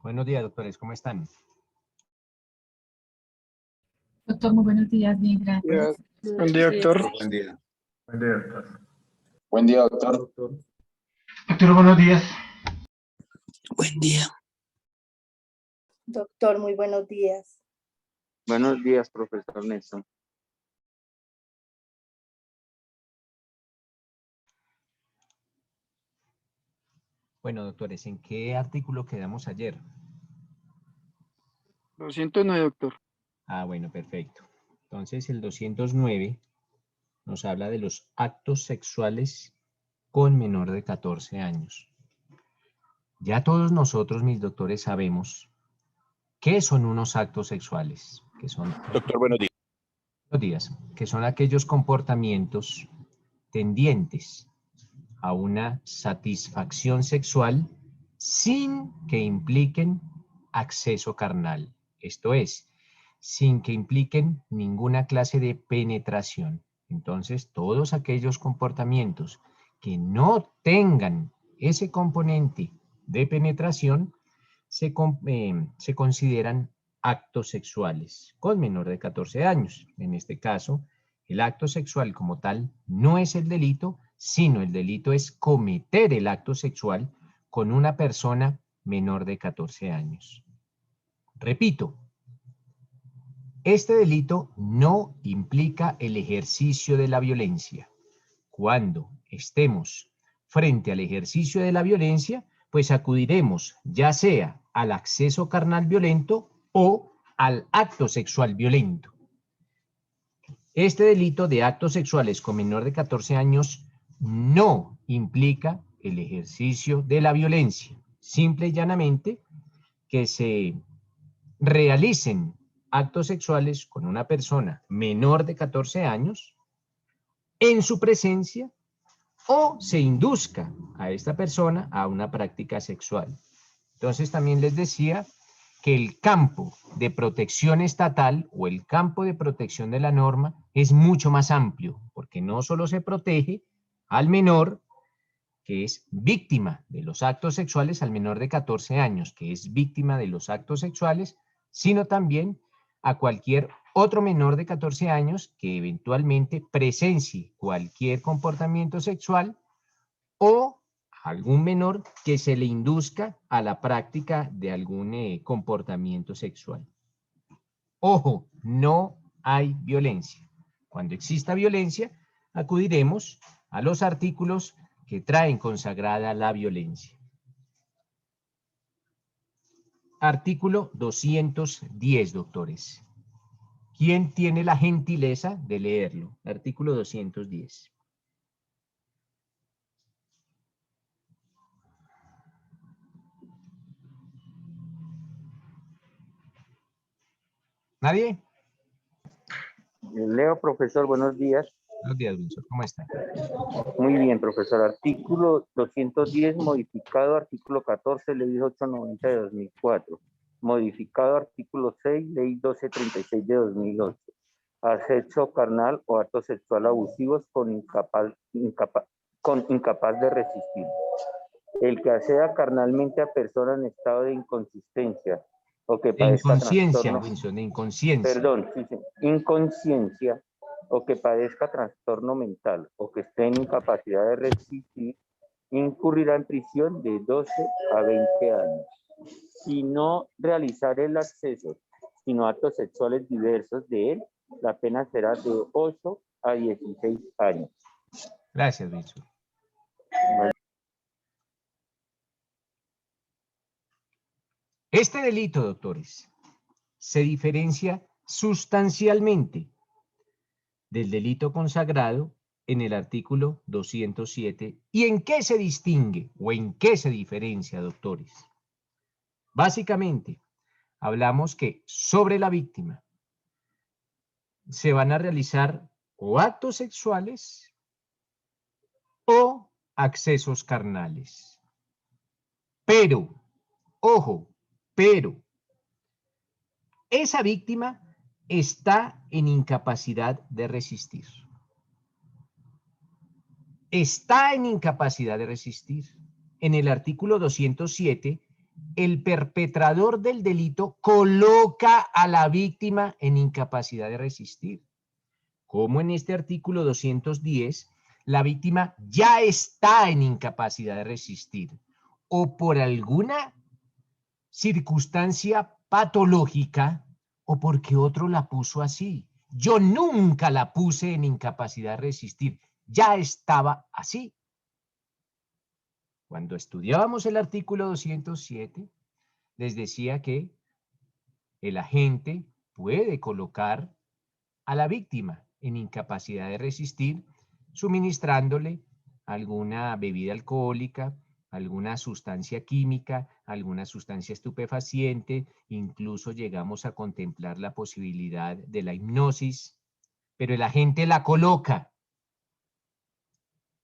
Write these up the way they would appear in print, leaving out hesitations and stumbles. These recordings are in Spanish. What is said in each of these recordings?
Buenos días, doctores, ¿cómo están? Doctor, muy buenos días, bien, gracias. Buen día, doctor. Buen día. Buen día, doctor. Buen día, doctor. Doctor, buenos días. Buen día. Doctor, muy buenos días. Buenos días, profesor Nelson. Bueno, doctores, ¿en qué artículo quedamos ayer? 209, doctor. Ah, bueno, perfecto. Entonces, el 209 nos habla de los actos sexuales con menor de 14 años. Ya todos nosotros, mis doctores, sabemos qué son unos actos sexuales, que son... Doctor, buenos días. Buenos días, que son aquellos comportamientos tendientes a una satisfacción sexual sin que impliquen acceso carnal. Esto es, sin que impliquen ninguna clase de penetración. Entonces, todos aquellos comportamientos que no tengan ese componente de penetración se consideran actos sexuales con menor de 14 años. En este caso, el acto sexual como tal no es el delito, sino el delito es cometer el acto sexual con una persona menor de 14 años. Repito, este delito no implica el ejercicio de la violencia. Cuando estemos frente al ejercicio de la violencia, pues acudiremos ya sea al acceso carnal violento o al acto sexual violento. Este delito de actos sexuales con menor de 14 años no implica el ejercicio de la violencia, simple y llanamente que se realicen actos sexuales con una persona menor de 14 años en su presencia o se induzca a esta persona a una práctica sexual. Entonces también les decía que el campo de protección estatal o el campo de protección de la norma es mucho más amplio, porque no solo se protege al menor que es víctima de los actos sexuales, al menor de 14 años que es víctima de los actos sexuales, sino también a cualquier otro menor de 14 años que eventualmente presencie cualquier comportamiento sexual o algún menor que se le induzca a la práctica de algún comportamiento sexual. Ojo, no hay violencia. Cuando exista violencia, acudiremos a los artículos que traen consagrada la violencia. Artículo 210, doctores. ¿Quién tiene la gentileza de leerlo? Artículo 210. ¿Nadie? Leo, profesor, buenos días. Buenos días, Wilson. ¿Cómo está? Muy bien, profesor. Artículo 210, modificado artículo 14, ley 890 de 2004. Modificado artículo 6, ley 1236 de 2008. Acceso carnal o actos sexual abusivos con incapaz de resistir. El que acceda carnalmente a persona en estado de inconsistencia o que De padezca inconsciencia, trastorno, Wilson, de inconsciencia. perdón, sí, inconsciencia o que padezca trastorno mental o que esté en incapacidad de resistir, incurrirá en prisión de 12 a 20 años. Si no realizar el acceso, sino actos sexuales diversos de él, la pena será de 8 a 16 años. Gracias, Wilson. Este delito, doctores, se diferencia sustancialmente del delito consagrado en el artículo 207. ¿Y en qué se distingue o en qué se diferencia, doctores? Básicamente, hablamos que sobre la víctima se van a realizar o actos sexuales o accesos carnales. Pero, ojo, pero esa víctima está en incapacidad de resistir. Está en incapacidad de resistir. En el artículo 207 el perpetrador del delito coloca a la víctima en incapacidad de resistir. Como en este artículo 210, la víctima ya está en incapacidad de resistir o por alguna circunstancia patológica o porque otro la puso así. Yo nunca la puse en incapacidad de resistir, ya estaba así. Cuando estudiábamos el artículo 207, les decía que el agente puede colocar a la víctima en incapacidad de resistir, suministrándole alguna bebida alcohólica, alguna sustancia química, alguna sustancia estupefaciente, incluso llegamos a contemplar la posibilidad de la hipnosis, pero el agente la coloca.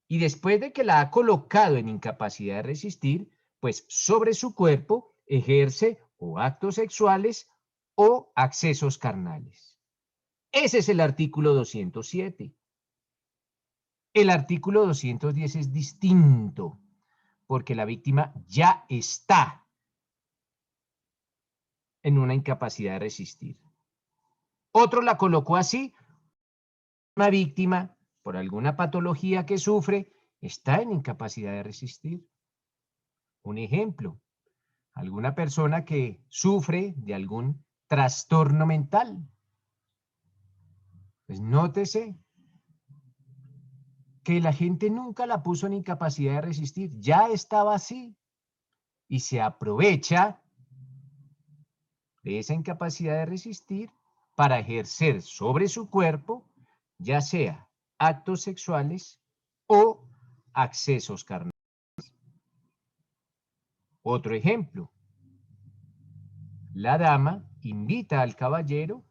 Y después de que la ha colocado en incapacidad de resistir, pues sobre su cuerpo ejerce o actos sexuales o accesos carnales. Ese es el artículo 207. El artículo 210 es distinto, porque la víctima ya está en una incapacidad de resistir. Otro la colocó así, una víctima, por alguna patología que sufre, está en incapacidad de resistir. Un ejemplo, alguna persona que sufre de algún trastorno mental. Pues nótese que la gente nunca la puso en incapacidad de resistir, ya estaba así y se aprovecha de esa incapacidad de resistir para ejercer sobre su cuerpo, ya sea actos sexuales o accesos carnales. Otro ejemplo, la dama invita al caballero,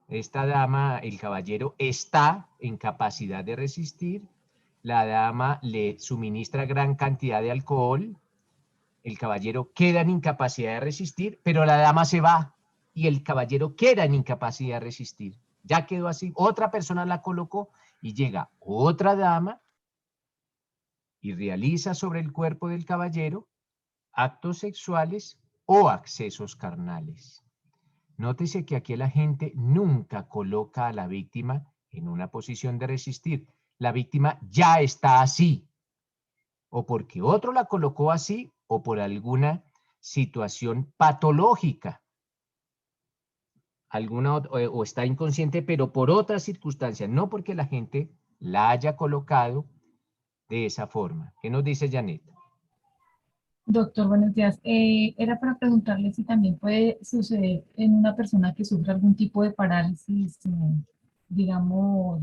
esta dama, el caballero está en capacidad de resistir, la dama le suministra gran cantidad de alcohol, el caballero queda en incapacidad de resistir, pero la dama se va y el caballero queda en incapacidad de resistir. Ya quedó así, otra persona la colocó y llega otra dama y realiza sobre el cuerpo del caballero actos sexuales o accesos carnales. Nótese que aquí la gente nunca coloca a la víctima en una posición de resistir. La víctima ya está así, o porque otro la colocó así, o por alguna situación patológica. O está inconsciente, pero por otras circunstancias, no porque la gente la haya colocado de esa forma. ¿Qué nos dice Janet? Doctor, buenos días. Era para preguntarle si también puede suceder en una persona que sufre algún tipo de parálisis, digamos,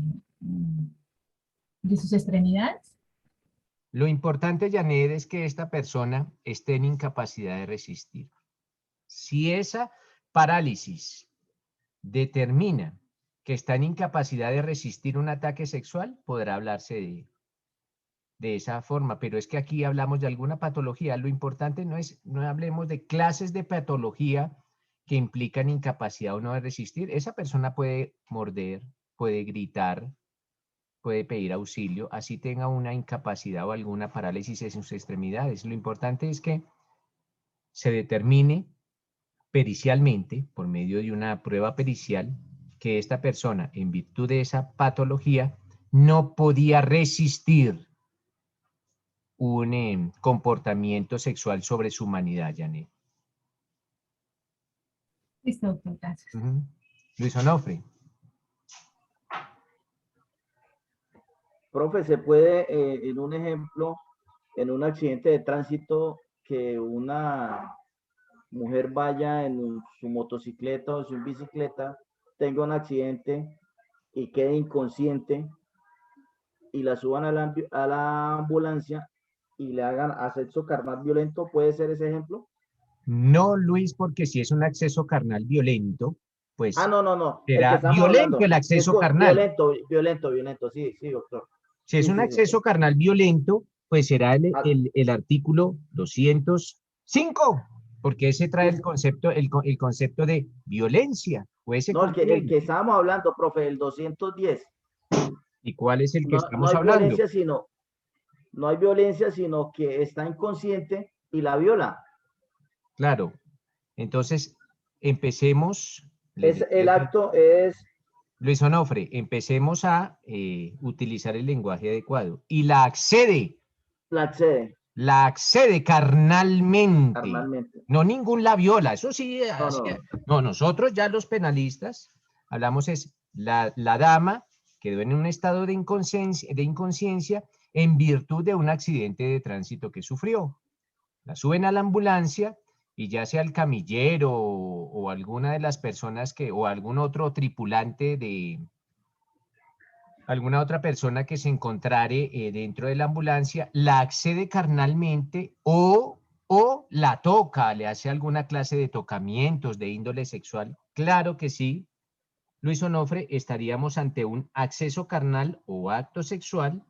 de sus extremidades. Lo importante, Janet, es que esta persona esté en incapacidad de resistir. Si esa parálisis determina que está en incapacidad de resistir un ataque sexual, podrá hablarse de esa forma, pero es que aquí hablamos de alguna patología. Lo importante no hablemos de clases de patología que implican incapacidad o no de resistir. Esa persona puede morder, puede gritar, puede pedir auxilio, así tenga una incapacidad o alguna parálisis en sus extremidades. Lo importante es que se determine pericialmente, por medio de una prueba pericial, que esta persona, en virtud de esa patología, no podía resistir un comportamiento sexual sobre su humanidad, Janet. Listo, doctor, gracias. Luis Onofre. Profe, ¿se puede, en un ejemplo, en un accidente de tránsito, que una mujer vaya en su motocicleta o su bicicleta, tenga un accidente y quede inconsciente y la suban a la ambulancia y le hagan acceso carnal violento? ¿Puede ser ese ejemplo? No, Luis, porque si es un acceso carnal violento, pues no. será violento el acceso carnal. Violento, sí, doctor. Si es un acceso carnal violento, pues será el artículo 205, porque ese trae el concepto de violencia. No, el que estábamos hablando, profe, el 210. ¿Y cuál es el que estamos no hay hablando? No hay violencia, sino que está inconsciente y la viola. Claro. Entonces, empecemos. El acto es... Luis Onofre, empecemos a utilizar el lenguaje adecuado. Y la accede. La accede. La accede carnalmente. Carnalmente. No ningún la viola. Eso sí. No, Así, no. no, nosotros ya los penalistas hablamos es la dama quedó en un estado de inconsciencia en virtud de un accidente de tránsito que sufrió. La suben a la ambulancia y ya sea el camillero o alguna de las personas o algún otro tripulante de alguna otra persona que se encontrare dentro de la ambulancia, la accede carnalmente o la toca, le hace alguna clase de tocamientos de índole sexual. Claro que sí, Luis Onofre, estaríamos ante un acceso carnal o acto sexual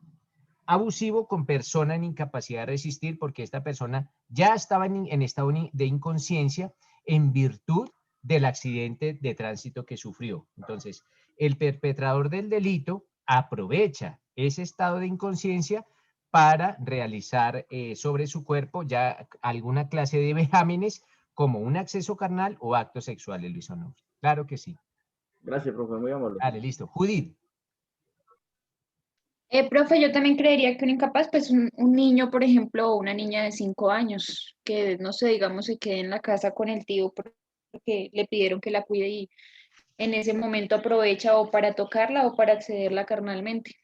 abusivo con persona en incapacidad de resistir, porque esta persona ya estaba en estado de inconsciencia en virtud del accidente de tránsito que sufrió. Entonces, el perpetrador del delito aprovecha ese estado de inconsciencia para realizar sobre su cuerpo ya alguna clase de vejámenes como un acceso carnal o acto sexual, Luis Onofre. Claro que sí. Gracias, profe, muy amable. Dale, listo. Judith. Profe, yo también creería que un incapaz, pues un niño, por ejemplo, o una niña de 5 años, que no sé, digamos, se quede en la casa con el tío porque le pidieron que la cuide y en ese momento aprovecha o para tocarla o para accederla carnalmente.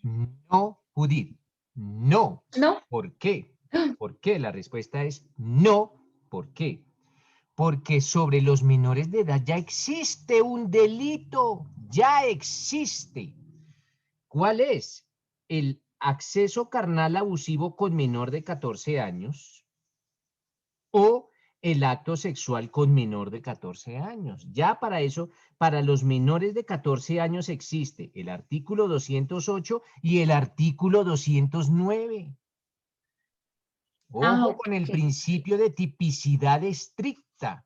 No, Judith, no. ¿No? ¿Por qué? ¿Por qué? La respuesta es no. ¿Por qué? Porque sobre los menores de edad ya existe un delito, ya existe. ¿Cuál es? El acceso carnal abusivo con menor de 14 años o el acto sexual con menor de 14 años. Ya para eso, para los menores de 14 años existe el artículo 208 y el artículo 209. Ojo con el principio de tipicidad estricta.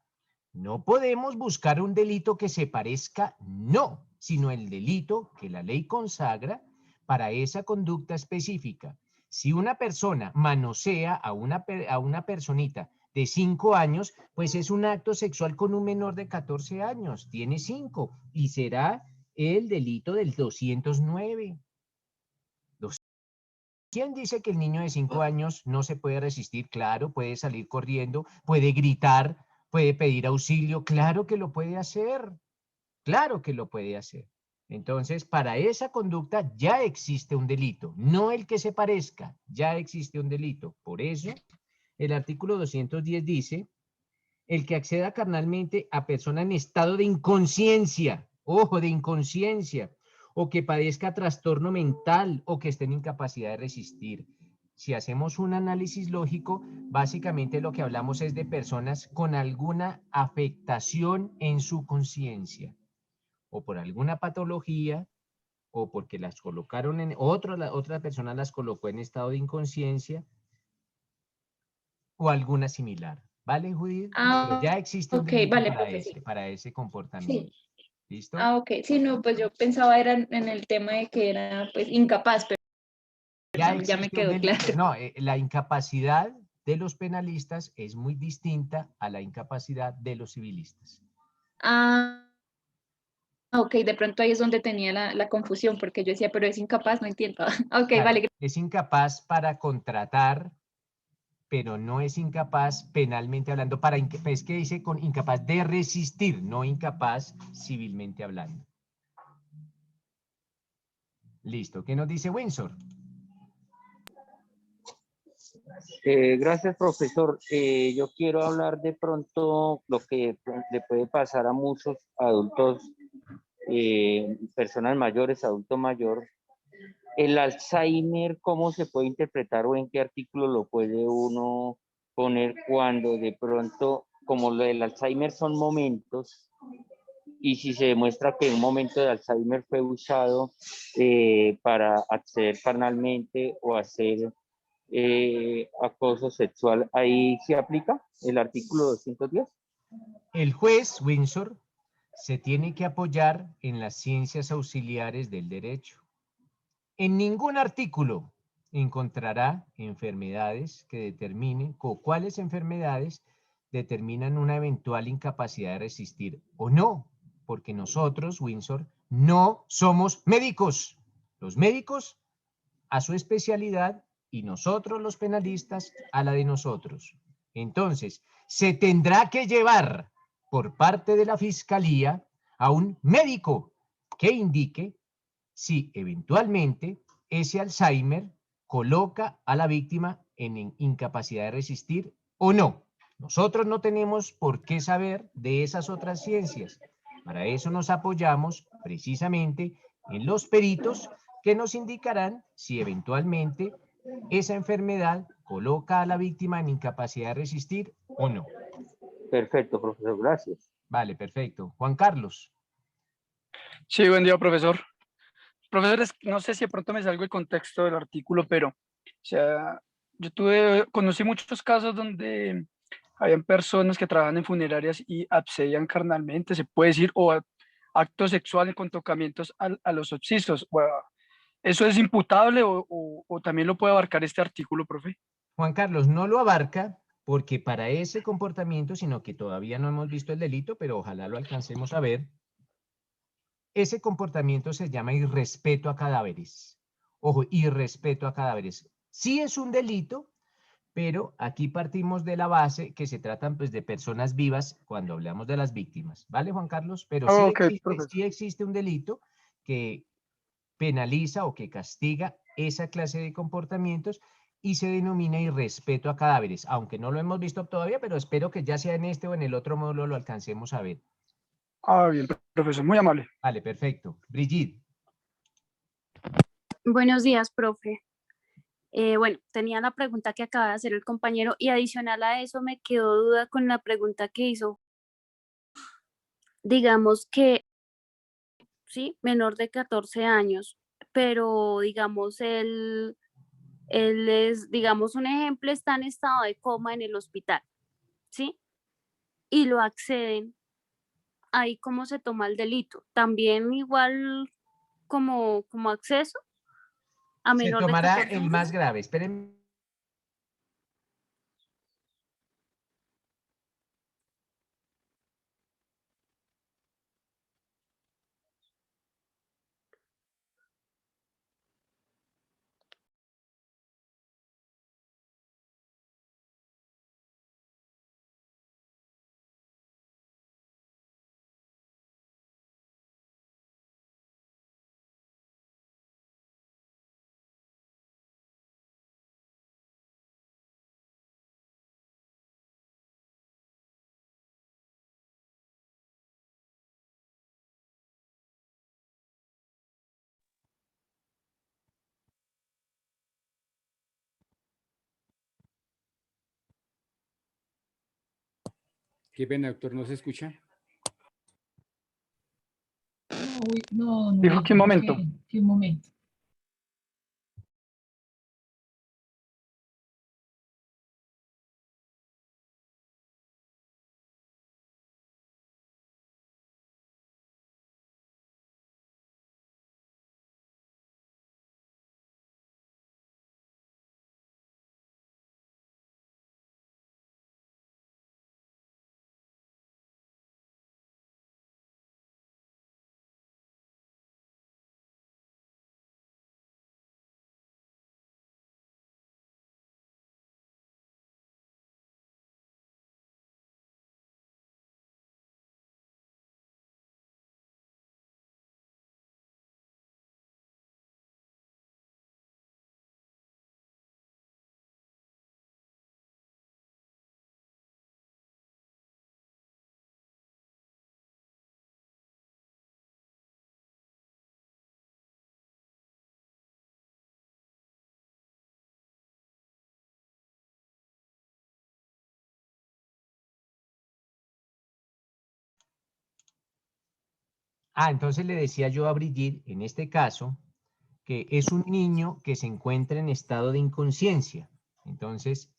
No podemos buscar un delito que se parezca, no, sino el delito que la ley consagra para esa conducta específica. Si una persona manosea a una personita de 5 años, pues es un acto sexual con un menor de 14 años, tiene 5 y será el delito del 209. ¿Quién dice que el niño de 5 años no se puede resistir? Claro, puede salir corriendo, puede gritar, puede pedir auxilio, claro que lo puede hacer, claro que lo puede hacer. Entonces, para esa conducta ya existe un delito, no el que se parezca, ya existe un delito. Por eso, el artículo 210 dice, el que acceda carnalmente a persona en estado de inconsciencia, ojo, de inconsciencia, o que padezca trastorno mental o que esté en incapacidad de resistir. Si hacemos un análisis lógico, básicamente lo que hablamos es de personas con alguna afectación en su conciencia, o por alguna patología, o porque las colocaron otra persona las colocó en estado de inconsciencia, o alguna similar. ¿Vale, Judith? Pero ya existe un delito vale, para ese comportamiento. Sí. ¿Listo? Ok. Sí, no, pues yo pensaba era en el tema de que era pues incapaz, pero ya me quedó claro. No, la incapacidad de los penalistas es muy distinta a la incapacidad de los civilistas. Ok, de pronto ahí es donde tenía la confusión, porque yo decía, pero es incapaz, no entiendo. Ok, Claro, vale. es incapaz para contratar, pero no es incapaz penalmente hablando, es que dice con incapaz de resistir, no incapaz civilmente hablando. Listo, ¿qué nos dice Windsor? Gracias, profesor. Yo quiero hablar de pronto lo que le puede pasar a muchos adultos, personas mayores, adulto mayor. El Alzheimer, ¿cómo se puede interpretar o en qué artículo lo puede uno poner cuando de pronto, como lo del Alzheimer son momentos, y si se demuestra que un momento de Alzheimer fue usado para acceder carnalmente o hacer acoso sexual, ¿ahí se aplica el artículo 210? El juez Windsor se tiene que apoyar en las ciencias auxiliares del derecho. En ningún artículo encontrará enfermedades que determinen, cuáles enfermedades determinan una eventual incapacidad de resistir o no, porque nosotros, Windsor, no somos médicos. Los médicos a su especialidad y nosotros los penalistas a la de nosotros. Entonces, se tendrá que llevar por parte de la Fiscalía a un médico que indique si eventualmente ese Alzheimer coloca a la víctima en incapacidad de resistir o no. Nosotros no tenemos por qué saber de esas otras ciencias. Para eso nos apoyamos precisamente en los peritos que nos indicarán si eventualmente esa enfermedad coloca a la víctima en incapacidad de resistir o no. Perfecto, profesor, gracias. Vale, perfecto. Juan Carlos. Sí, buen día, profesor. Profesores, no sé si de pronto me salgo el contexto del artículo, pero, o sea, conocí muchos casos donde habían personas que trabajan en funerarias y accedían carnalmente, se puede decir, o actos sexuales con tocamientos a los occisos. Bueno, ¿eso es imputable o también lo puede abarcar este artículo, profe? Juan Carlos, no lo abarca porque para ese comportamiento, sino que todavía no hemos visto el delito, pero ojalá lo alcancemos a ver, ese comportamiento se llama irrespeto a cadáveres. Ojo, irrespeto a cadáveres. Sí es un delito, pero aquí partimos de la base que se tratan pues de personas vivas cuando hablamos de las víctimas. ¿Vale, Juan Carlos? Pero Ok, profesor. sí existe un delito que penaliza o que castiga esa clase de comportamientos y se denomina irrespeto a cadáveres, aunque no lo hemos visto todavía, pero espero que ya sea en este o en el otro módulo lo alcancemos a ver. Ah, bien, profesor, muy amable. Vale, perfecto. Brigitte. Buenos días, profe. Bueno, tenía la pregunta que acaba de hacer el compañero y adicional a eso me quedó duda con la pregunta que hizo. Digamos que, sí, menor de 14 años, pero digamos él es, digamos un ejemplo, está en estado de coma en el hospital, ¿sí? Y lo acceden, ahí cómo se toma el delito. También igual como acceso a Se menor de tomará 14 el años. más grave. Esperen. Qué pena, doctor, ¿no se escucha? No, Dijo que un momento. que un momento. Entonces le decía yo a Brigitte, en este caso, que es un niño que se encuentra en estado de inconsciencia. Entonces,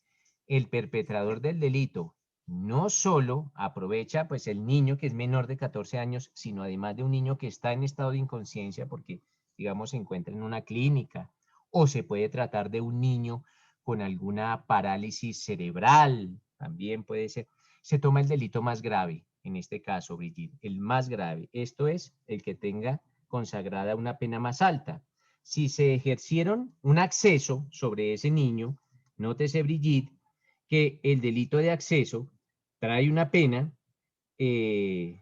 el perpetrador del delito no solo aprovecha pues el niño que es menor de 14 años, sino además de un niño que está en estado de inconsciencia porque, digamos, se encuentra en una clínica o se puede tratar de un niño con alguna parálisis cerebral, también puede ser. Se toma el delito más grave, en este caso, Brigitte, el más grave. Esto es el que tenga consagrada una pena más alta. Si se ejercieron un acceso sobre ese niño, nótese, Brigitte, que el delito de acceso trae una pena de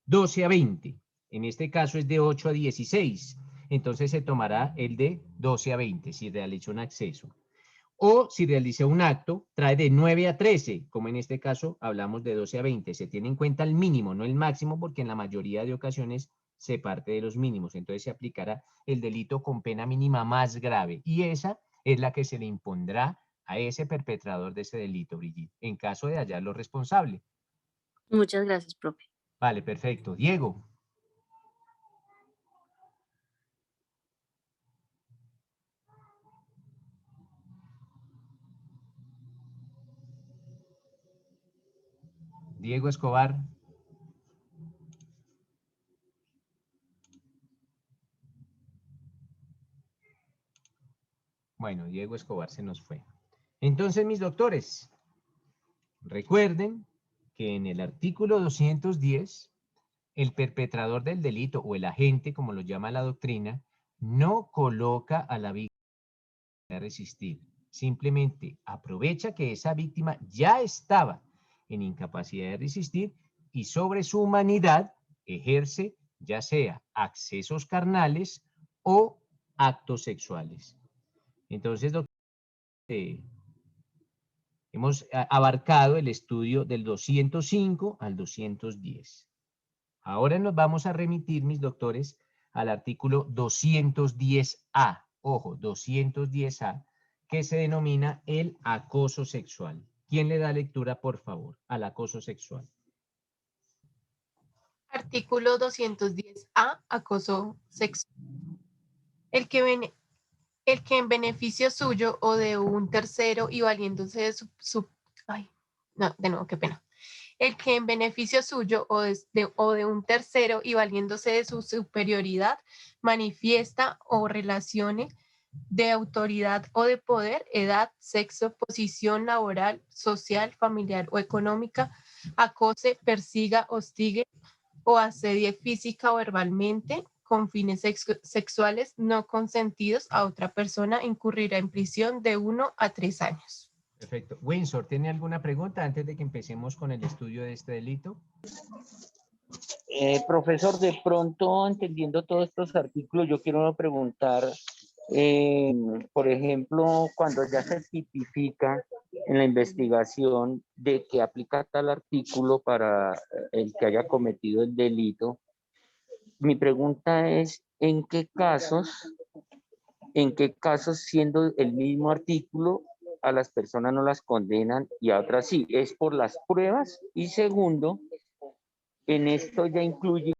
12 a 20. En este caso es de 8 a 16. Entonces se tomará el de 12 a 20 si realizó un acceso. O si realizó un acto, trae de 9 a 13, como en este caso hablamos de 12 a 20. Se tiene en cuenta el mínimo, no el máximo, porque en la mayoría de ocasiones se parte de los mínimos. Entonces se aplicará el delito con pena mínima más grave. Y esa es la que se le impondrá a ese perpetrador de ese delito, Brigitte, en caso de hallarlo responsable. Muchas gracias, profe. Vale, perfecto. Diego. Diego Escobar. Bueno, Diego Escobar se nos fue. Entonces, mis doctores, recuerden que en el artículo 210, el perpetrador del delito o el agente, como lo llama la doctrina, no coloca a la víctima a resistir. Simplemente aprovecha que esa víctima ya estaba en incapacidad de resistir y sobre su humanidad ejerce ya sea accesos carnales o actos sexuales. Entonces, doctor, hemos abarcado el estudio del 205 al 210. Ahora nos vamos a remitir, mis doctores, al artículo 210A. Ojo, 210A, que se denomina el acoso sexual. ¿Quién le da lectura, por favor, al acoso sexual? Artículo 210A, acoso sexual. El que en beneficio suyo o de un tercero y valiéndose de El que en beneficio suyo o de un tercero y valiéndose de su superioridad manifiesta o relacione de autoridad o de poder, edad, sexo, posición laboral, social, familiar o económica, acose, persiga, hostigue o asedie física o verbalmente con fines sexuales no consentidos a otra persona, incurrirá en prisión de 1 a 3 años. Perfecto. Windsor, ¿tiene alguna pregunta antes de que empecemos con el estudio de este delito? Profesor, de pronto, entendiendo todos estos artículos, yo quiero preguntar, por ejemplo, cuando ya se tipifica en la investigación de que aplica tal artículo para el que haya cometido el delito, mi pregunta es, ¿en qué casos siendo el mismo artículo a las personas no las condenan y a otras sí? ¿Es por las pruebas? Y segundo, en esto ya incluye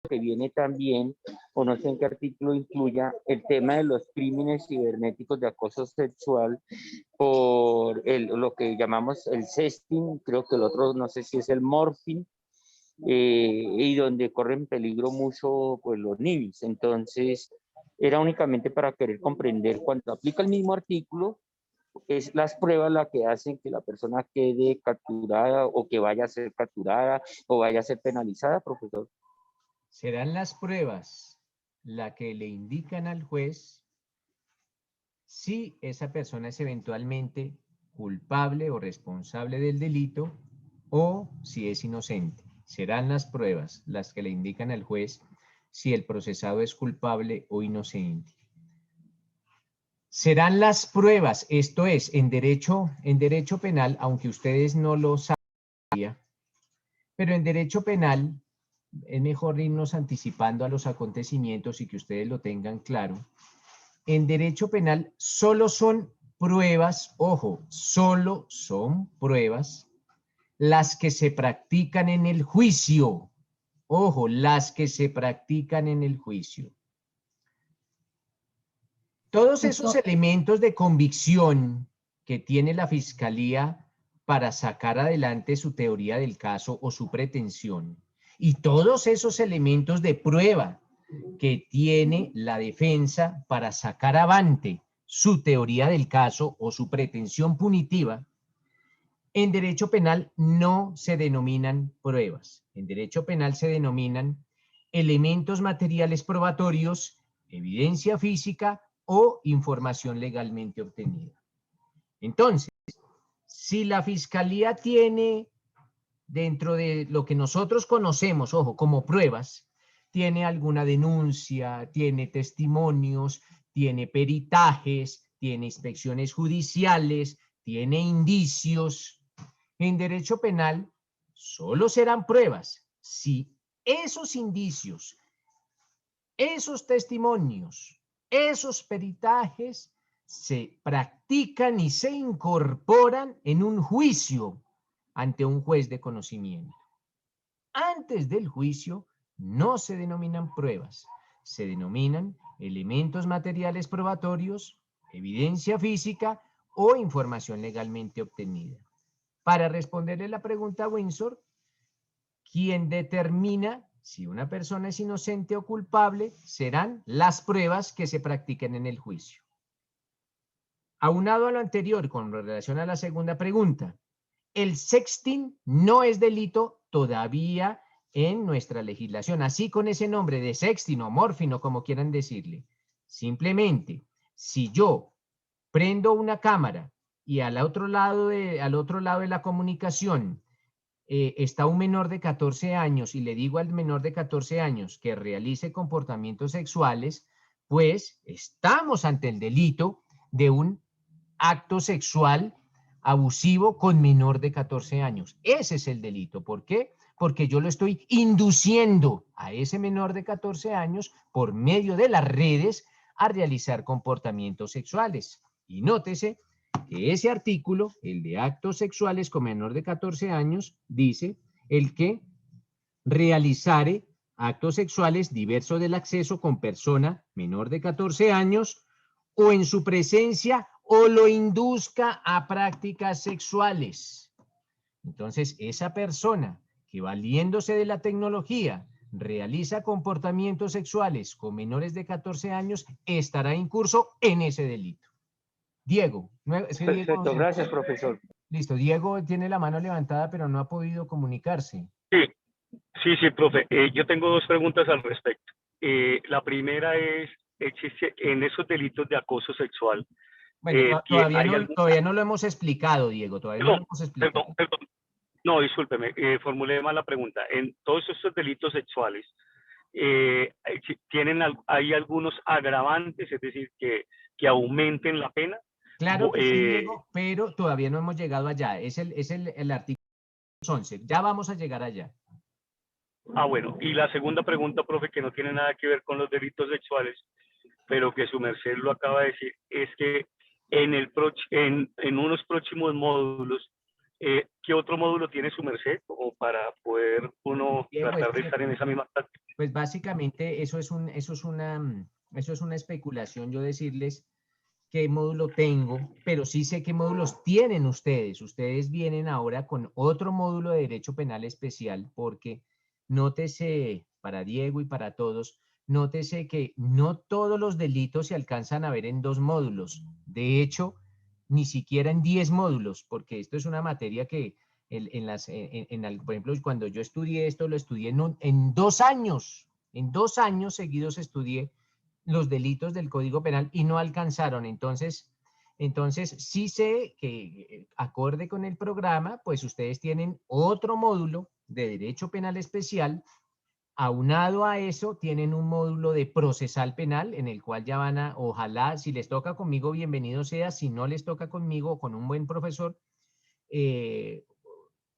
que viene también, o no sé en qué artículo incluya, el tema de los crímenes cibernéticos de acoso sexual por lo que llamamos el sexting, creo que el otro no sé si es el morphing, y donde corren peligro mucho pues los niños. Entonces, era únicamente para querer comprender cuando aplica el mismo artículo, es las pruebas las que hacen que la persona quede capturada o que vaya a ser capturada o vaya a ser penalizada, profesor. Serán las pruebas las que le indican al juez si esa persona es eventualmente culpable o responsable del delito o si es inocente. Serán las pruebas las que le indican al juez si el procesado es culpable o inocente. Serán las pruebas, esto es, en derecho penal, aunque ustedes no lo saben, pero en derecho penal es mejor irnos anticipando a los acontecimientos y que ustedes lo tengan claro. En derecho penal solo son pruebas, ojo, solo son pruebas las que se practican en el juicio. Ojo, las que se practican en el juicio. Todos esos elementos de convicción que tiene la fiscalía para sacar adelante su teoría del caso o su pretensión, y todos esos elementos de prueba que tiene la defensa para sacar avante su teoría del caso o su pretensión punitiva, en derecho penal no se denominan pruebas. En derecho penal se denominan elementos materiales probatorios, evidencia física o información legalmente obtenida. Entonces, si la fiscalía tiene dentro de lo que nosotros conocemos, ojo, como pruebas, tiene alguna denuncia, tiene testimonios, tiene peritajes, tiene inspecciones judiciales, tiene indicios. En derecho penal solo serán pruebas si esos indicios, esos testimonios, esos peritajes se practican y se incorporan en un juicio ante un juez de conocimiento. Antes del juicio no se denominan pruebas, se denominan elementos materiales probatorios, evidencia física o información legalmente obtenida. Para responderle la pregunta a Windsor, quien determina si una persona es inocente o culpable serán las pruebas que se practiquen en el juicio. Aunado a lo anterior, con relación a la segunda pregunta, el sexting no es delito todavía en nuestra legislación, así con ese nombre de sexting o morfino, como quieran decirle. Simplemente, si yo prendo una cámara y al otro lado de la comunicación está un menor de 14 años y le digo al menor de 14 años que realice comportamientos sexuales, pues estamos ante el delito de un acto sexual abusivo con menor de 14 años. Ese es el delito. ¿Por qué? Porque yo lo estoy induciendo a ese menor de 14 años por medio de las redes a realizar comportamientos sexuales. Y nótese que ese artículo, el de actos sexuales con menor de 14 años, dice el que realizare actos sexuales diversos del acceso con persona menor de 14 años o en su presencia o lo induzca a prácticas sexuales. Entonces, esa persona que valiéndose de la tecnología realiza comportamientos sexuales con menores de 14 años estará incurso en ese delito. Diego. Perfecto, gracias, profesor. Listo, Diego tiene la mano levantada, pero no ha podido comunicarse. Sí, profe. Yo tengo dos preguntas al respecto. La primera es, ¿existe en esos delitos de acoso sexual? Bueno, todavía no lo hemos explicado, Diego, todavía no lo hemos explicado. Perdón. No, discúlpeme, formulé mal la pregunta. En todos estos delitos sexuales, ¿hay algunos agravantes, es decir, que aumenten la pena? Claro que sí, Diego, pero todavía no hemos llegado allá. Es el artículo 11. Ya vamos a llegar allá. Bueno. Y la segunda pregunta, profe, que no tiene nada que ver con los delitos sexuales, pero que su merced lo acaba de decir, es que en unos próximos módulos, ¿qué otro módulo tiene su merced? Como para poder uno tratar de estar en esa misma táctica. Pues básicamente eso es una especulación, yo decirles qué módulo tengo, pero sí sé qué módulos tienen ustedes. Ustedes vienen ahora con otro módulo de Derecho Penal Especial, porque nótese, para Diego y para todos, nótese que no todos los delitos se alcanzan a ver en 2 módulos. De hecho, ni siquiera en 10 módulos, porque esto es una materia que, por ejemplo, cuando yo estudié esto, lo estudié en 2 años. En 2 años seguidos estudié los delitos del Código Penal y no alcanzaron. Entonces sí sé que acorde con el programa, pues ustedes tienen otro módulo de Derecho Penal Especial. Aunado a eso, tienen un módulo de procesal penal en el cual ya van ojalá, si les toca conmigo, bienvenido sea. Si no les toca conmigo, con un buen profesor,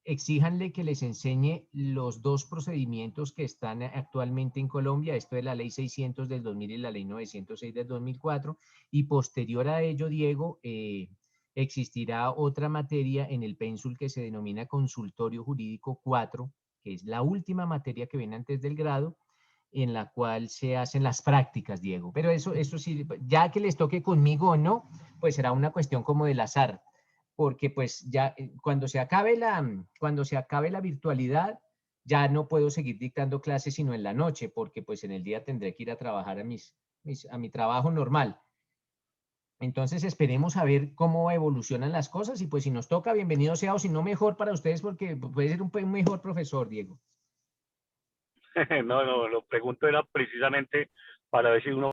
exíjanle que les enseñe los 2 procedimientos que están actualmente en Colombia, esto es la Ley 600 del 2000 y la Ley 906 del 2004, y posterior a ello, Diego, existirá otra materia en el pénsul que se denomina Consultorio Jurídico 4, que es la última materia que viene antes del grado, en la cual se hacen las prácticas, Diego. Pero eso sí, ya que les toque conmigo o no, pues será una cuestión como del azar, porque pues ya cuando se acabe la virtualidad, ya no puedo seguir dictando clases sino en la noche, porque pues en el día tendré que ir a trabajar a mi trabajo normal. Entonces esperemos a ver cómo evolucionan las cosas y pues si nos toca, bienvenido sea, o si no, mejor para ustedes porque puede ser un mejor profesor, Diego. No, lo pregunto era precisamente para ver si uno...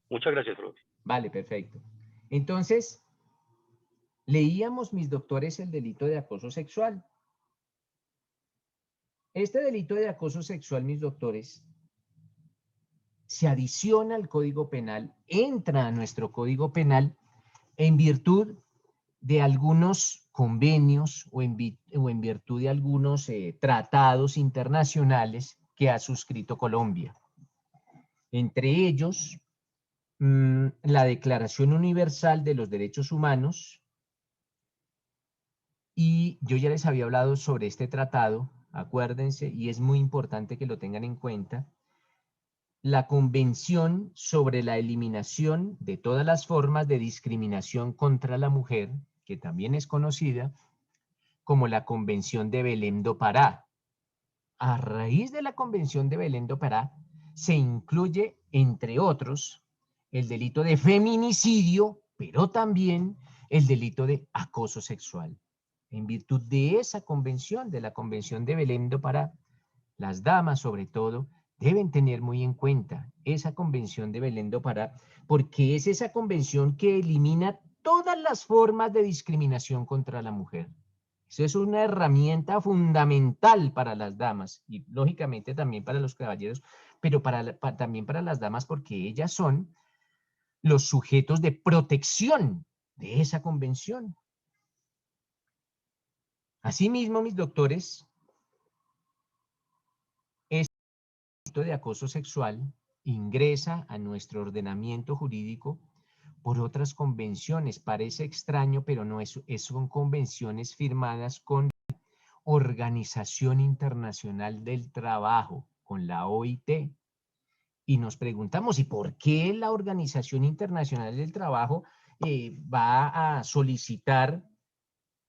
Muchas gracias, profe. Vale, perfecto. Entonces, leíamos, mis doctores, el delito de acoso sexual. Este delito de acoso sexual, mis doctores, se adiciona al Código Penal, entra a nuestro Código Penal en virtud de algunos convenios o en virtud de algunos tratados internacionales que ha suscrito Colombia. Entre ellos, la Declaración Universal de los Derechos Humanos, y yo ya les había hablado sobre este tratado, acuérdense, y es muy importante que lo tengan en cuenta, la Convención sobre la Eliminación de todas las formas de discriminación contra la mujer, que también es conocida como la Convención de Belém do Pará. A raíz de la Convención de Belém do Pará, se incluye, entre otros, el delito de feminicidio, pero también el delito de acoso sexual. En virtud de esa convención, de la Convención de Belém do Pará, las damas, sobre todo, deben tener muy en cuenta esa Convención de Belém do Pará, porque es esa convención que elimina todas las formas de discriminación contra la mujer. Eso es una herramienta fundamental para las damas y lógicamente también para los caballeros, pero también para las damas porque ellas son los sujetos de protección de esa convención. Asimismo, mis doctores, este delito de acoso sexual ingresa a nuestro ordenamiento jurídico por otras convenciones. Parece extraño, pero no son convenciones firmadas con Organización Internacional del Trabajo, con la OIT. Y nos preguntamos, ¿y por qué la Organización Internacional del Trabajo va a solicitar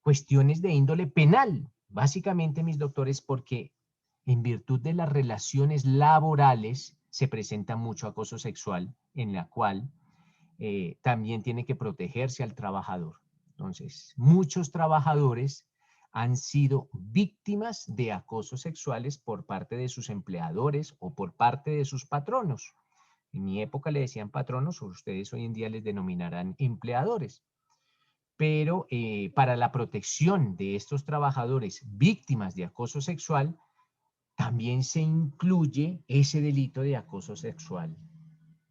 cuestiones de índole penal? Básicamente, mis doctores, porque en virtud de las relaciones laborales se presenta mucho acoso sexual, en la cual también tiene que protegerse al trabajador. Entonces, muchos trabajadores han sido víctimas de acosos sexuales por parte de sus empleadores o por parte de sus patronos. En mi época le decían patronos, ustedes hoy en día les denominarán empleadores. Pero para la protección de estos trabajadores víctimas de acoso sexual, también se incluye ese delito de acoso sexual.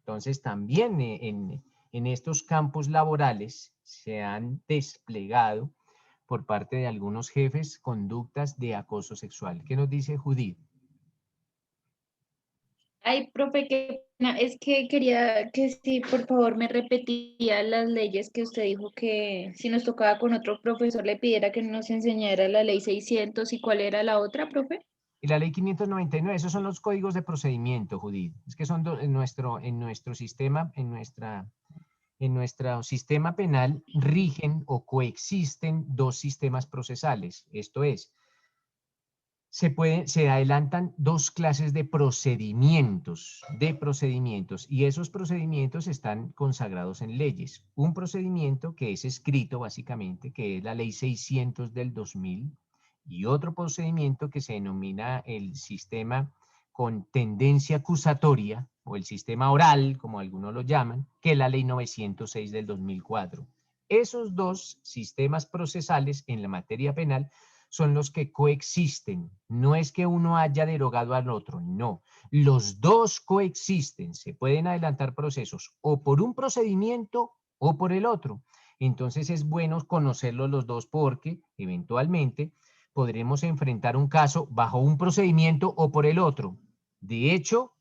Entonces, también en estos campos laborales se han desplegado por parte de algunos jefes conductas de acoso sexual. ¿Qué nos dice Judith? Ay, profe, es que quería que sí, por favor, me repetía las leyes que usted dijo que si nos tocaba con otro profesor le pidiera que nos enseñara la ley 600 y cuál era la otra, profe. Y la ley 599, esos son los códigos de procedimiento, Judith. Es que son en nuestro sistema, en nuestro sistema penal rigen o coexisten dos sistemas procesales. Esto es, se adelantan dos clases de procedimientos, y esos procedimientos están consagrados en leyes. Un procedimiento que es escrito básicamente, que es la ley 600 del 2000, y otro procedimiento que se denomina el sistema con tendencia acusatoria, o el sistema oral, como algunos lo llaman, que es la ley 906 del 2004. Esos dos sistemas procesales en la materia penal son los que coexisten. No es que uno haya derogado al otro, no. Los dos coexisten. Se pueden adelantar procesos o por un procedimiento o por el otro. Entonces es bueno conocerlos los dos porque eventualmente podremos enfrentar un caso bajo un procedimiento o por el otro. De hecho,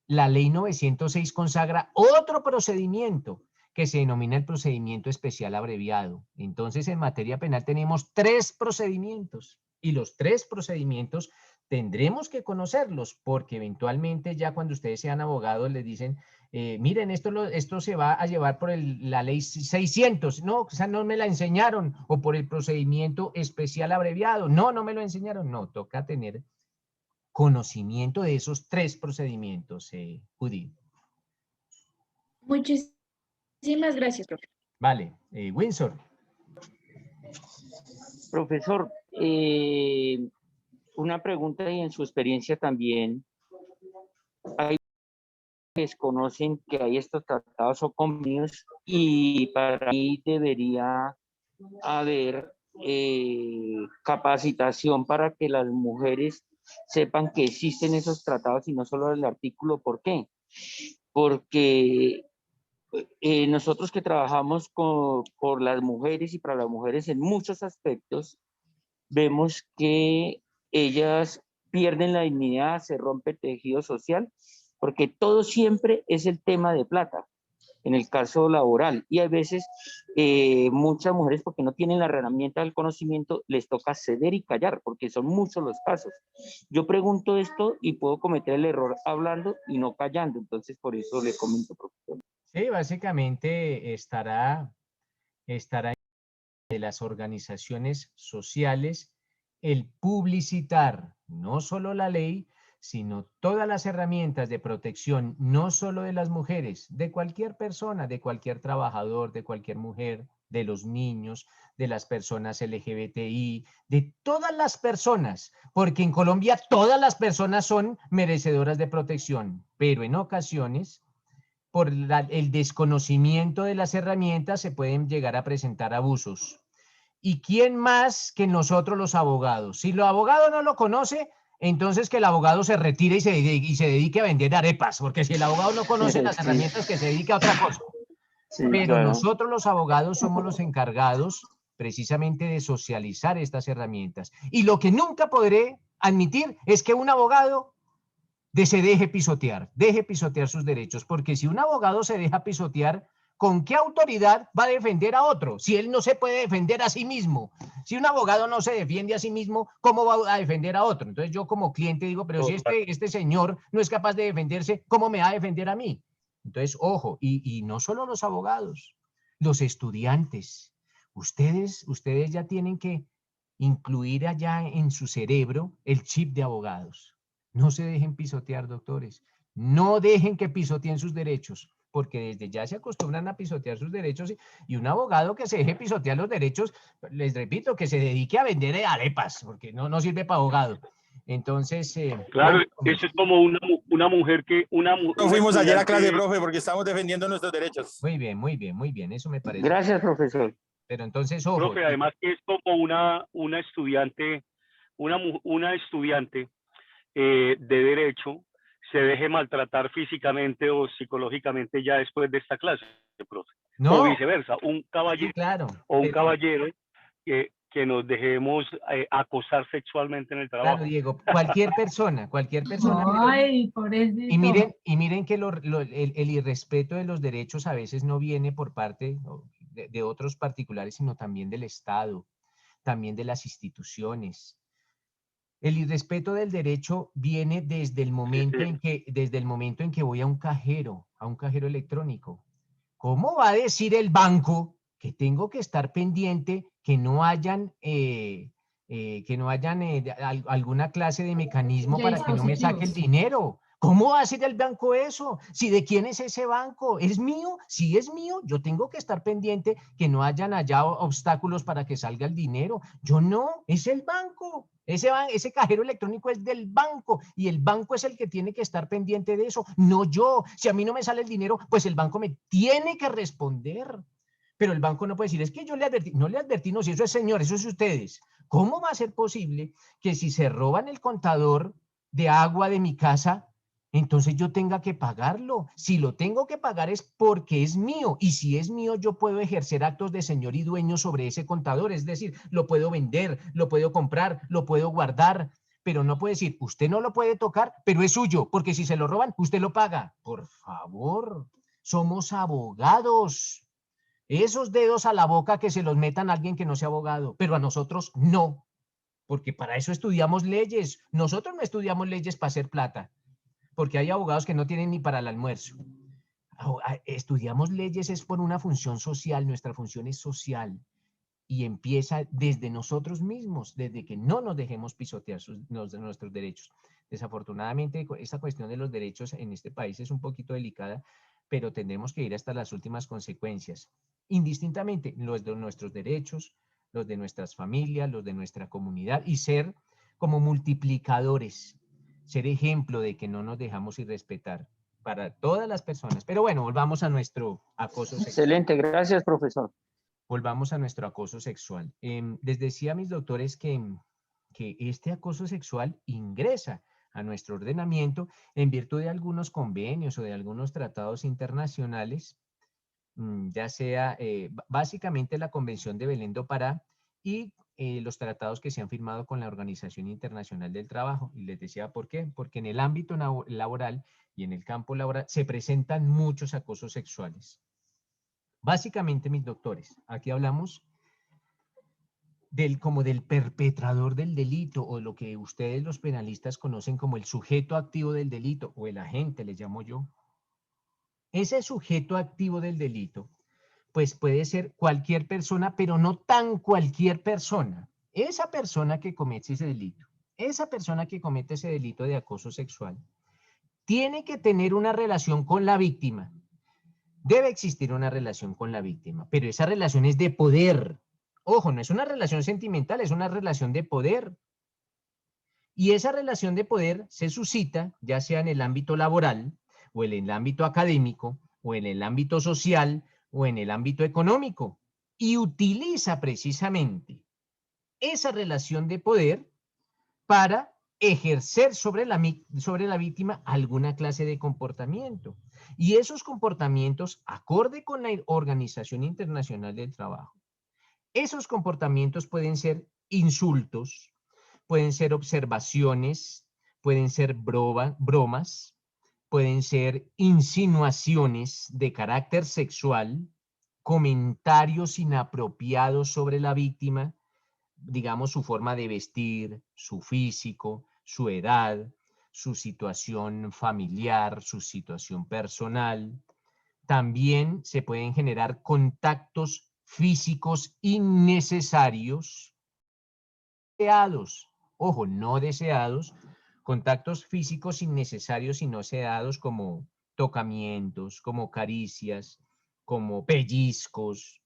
la ley 906 consagra otro procedimiento que se denomina el procedimiento especial abreviado. Entonces, en materia penal tenemos 3 procedimientos y los 3 procedimientos tendremos que conocerlos porque eventualmente ya cuando ustedes sean abogados les dicen miren, esto se va a llevar por la ley 600, no, o sea, no me la enseñaron, o por el procedimiento especial abreviado, no, no me lo enseñaron, no, toca tener conocimiento de esos 3 procedimientos, Judy. Muchísimas gracias, profe. Vale, Windsor. Profesor, una pregunta y en su experiencia también, hay que desconocen que hay estos tratados o convenios y para mí debería haber capacitación para que las mujeres sepan que existen esos tratados y no solo el artículo. ¿Por qué? Porque nosotros que trabajamos por las mujeres y para las mujeres en muchos aspectos, vemos que ellas pierden la dignidad, se rompe el tejido social, porque todo siempre es el tema de plata, en el caso laboral. Y a veces muchas mujeres, porque no tienen la herramienta del conocimiento, les toca ceder y callar, porque son muchos los casos. Yo pregunto esto y puedo cometer el error hablando y no callando, entonces por eso le comento, profesor. Sí, básicamente estará de las organizaciones sociales el publicitar no solo la ley, sino todas las herramientas de protección, no solo de las mujeres, de cualquier persona, de cualquier trabajador, de cualquier mujer, de los niños, de las personas LGBTI, de todas las personas, porque en Colombia todas las personas son merecedoras de protección, pero en ocasiones por el desconocimiento de las herramientas se pueden llegar a presentar abusos. ¿Y quién más que nosotros los abogados? Si el abogado no lo conoce, entonces que el abogado se retire y se dedique a vender arepas, porque si el abogado no conoce las herramientas, que se dedique a otra cosa. Sí, Pero claro. nosotros los abogados somos los encargados precisamente de socializar estas herramientas. Y lo que nunca podré admitir es que un abogado se deje pisotear sus derechos, porque si un abogado se deja pisotear, ¿con qué autoridad va a defender a otro? Si él no se puede defender a sí mismo. Si un abogado no se defiende a sí mismo, ¿cómo va a defender a otro? Entonces yo como cliente digo, pero si este señor no es capaz de defenderse, ¿cómo me va a defender a mí? Entonces, ojo, y no solo los abogados, los estudiantes. Ustedes ya tienen que incluir allá en su cerebro el chip de abogados. No se dejen pisotear, doctores. No dejen que pisoteen sus derechos, porque desde ya se acostumbran a pisotear sus derechos y un abogado que se deje pisotear los derechos, les repito, que se dedique a vender arepas, porque no sirve para abogado. Entonces... claro, eso es como una mujer que... No fuimos ayer a clase, profe, porque estamos defendiendo nuestros derechos. Muy bien, muy bien, muy bien, eso me parece. Gracias, profesor. Pero entonces, ojo. Profe, además que es como una estudiante, una estudiante de derecho se deje maltratar físicamente o psicológicamente ya después de esta clase, profe. No. O viceversa, un caballero, sí, claro, o un caballero que nos dejemos acosar sexualmente en el trabajo. Claro, Diego, cualquier persona. Ay, pobrecito. Y miren que el irrespeto de los derechos a veces no viene por parte de otros particulares, sino también del Estado, también de las instituciones. El irrespeto del derecho viene desde el momento en que voy a un cajero electrónico. ¿Cómo va a decir el banco que tengo que estar pendiente que no hayan alguna clase de mecanismo para que no me saque el dinero? ¿Cómo va a decir el banco eso? Si ¿de quién es ese banco? ¿Es mío? Si es mío, yo tengo que estar pendiente que no hayan allá obstáculos para que salga el dinero. Yo no, es el banco. Ese cajero electrónico es del banco y el banco es el que tiene que estar pendiente de eso, no yo. Si a mí no me sale el dinero, pues el banco me tiene que responder. Pero el banco no puede decir, es que yo le advertí. No le advertí, no, si eso es señor, eso es ustedes. ¿Cómo va a ser posible que si se roban el contador de agua de mi casa, entonces yo tenga que pagarlo? Si lo tengo que pagar es porque es mío, y si es mío yo puedo ejercer actos de señor y dueño sobre ese contador, es decir, lo puedo vender, lo puedo comprar, lo puedo guardar, pero no puede decir, usted no lo puede tocar, pero es suyo, porque si se lo roban, usted lo paga. Por favor, somos abogados. Esos dedos a la boca que se los metan a alguien que no sea abogado, pero a nosotros no, porque para eso estudiamos leyes. Nosotros no estudiamos leyes para hacer plata, porque hay abogados que no tienen ni para el almuerzo. Estudiamos leyes es por una función social, nuestra función es social y empieza desde nosotros mismos, desde que no nos dejemos pisotear nuestros derechos. Desafortunadamente, esta cuestión de los derechos en este país es un poquito delicada, pero tendremos que ir hasta las últimas consecuencias. Indistintamente, los de nuestros derechos, los de nuestras familias, los de nuestra comunidad, y ser como multiplicadores, ser ejemplo de que no nos dejamos irrespetar para todas las personas. Pero bueno, volvamos a nuestro acoso sexual. Excelente, gracias, profesor. Volvamos a nuestro acoso sexual. Les decía a mis doctores que este acoso sexual ingresa a nuestro ordenamiento en virtud de algunos convenios o de algunos tratados internacionales, ya sea básicamente la Convención de Belén do Pará y los tratados que se han firmado con la Organización Internacional del Trabajo. Y les decía por qué, porque en el ámbito laboral y en el campo laboral se presentan muchos acosos sexuales. Básicamente, mis doctores, aquí hablamos como del perpetrador del delito o lo que ustedes los penalistas conocen como el sujeto activo del delito o el agente, le llamo yo. Ese sujeto activo del delito, pues puede ser cualquier persona, pero no tan cualquier persona. Esa persona que comete ese delito, esa persona que comete ese delito de acoso sexual, tiene que tener una relación con la víctima. Debe existir una relación con la víctima, pero esa relación es de poder. Ojo, no es una relación sentimental, es una relación de poder. Y esa relación de poder se suscita ya sea en el ámbito laboral, o en el ámbito académico, o en el ámbito social, o en el ámbito económico. Y utiliza precisamente esa relación de poder para ejercer sobre la víctima alguna clase de comportamiento. Y esos comportamientos, acorde con la Organización Internacional del Trabajo, esos comportamientos pueden ser insultos, pueden ser observaciones, pueden ser bromas, pueden ser insinuaciones de carácter sexual, comentarios inapropiados sobre la víctima, digamos su forma de vestir, su físico, su edad, su situación familiar, su situación personal. También se pueden generar contactos físicos innecesarios, deseados, ojo, no deseados, contactos físicos innecesarios y no deseados como tocamientos, como caricias, como pellizcos,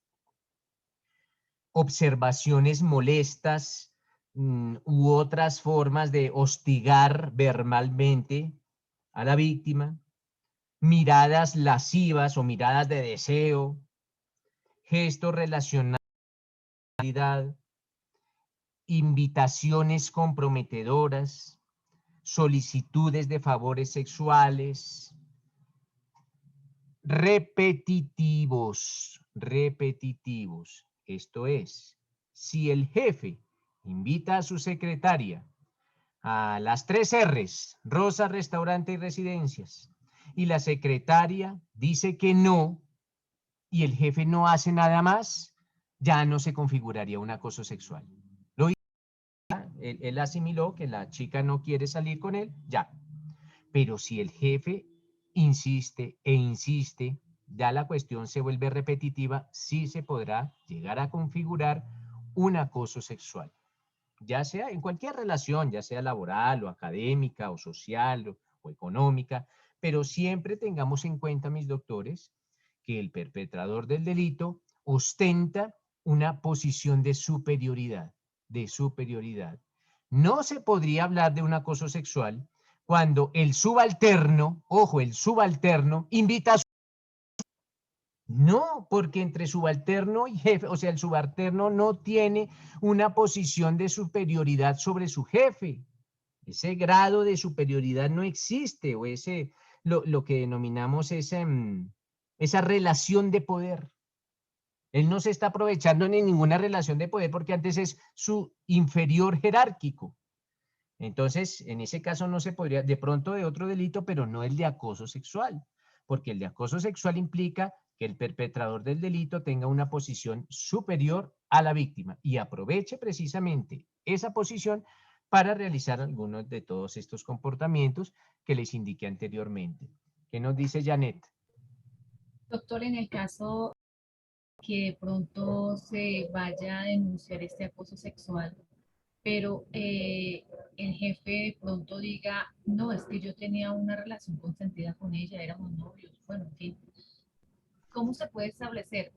observaciones molestas u otras formas de hostigar verbalmente a la víctima, miradas lascivas o miradas de deseo, gestos relacionados con la sexualidad, invitaciones comprometedoras, solicitudes de favores sexuales, repetitivos. Esto es, si el jefe invita a su secretaria a las 3 R's, Rosa, Restaurante y Residencias, y la secretaria dice que no, y el jefe no hace nada más, ya no se configuraría un acoso sexual. Él asimiló que la chica no quiere salir con él, ya. Pero si el jefe insiste e insiste, ya la cuestión se vuelve repetitiva, sí se podrá llegar a configurar un acoso sexual. Ya sea en cualquier relación, ya sea laboral o académica o social o económica, pero siempre tengamos en cuenta, mis doctores, que el perpetrador del delito ostenta una posición de superioridad, No se podría hablar de un acoso sexual cuando el subalterno, ojo, el subalterno invita a su... No, porque entre subalterno y jefe, o sea, el subalterno no tiene una posición de superioridad sobre su jefe. Ese grado de superioridad no existe, o lo que denominamos esa relación de poder. Él no se está aprovechando ni ninguna relación de poder porque antes es su inferior jerárquico. Entonces, en ese caso no se podría, de pronto de otro delito, pero no el de acoso sexual, porque el de acoso sexual implica que el perpetrador del delito tenga una posición superior a la víctima y aproveche precisamente esa posición para realizar algunos de todos estos comportamientos que les indiqué anteriormente. ¿Qué nos dice Janet? Doctor, en el caso que de pronto se vaya a denunciar este acoso sexual, pero el jefe de pronto diga, no, es que yo tenía una relación consentida con ella, éramos novios, bueno, en fin. ¿Cómo se puede establecer?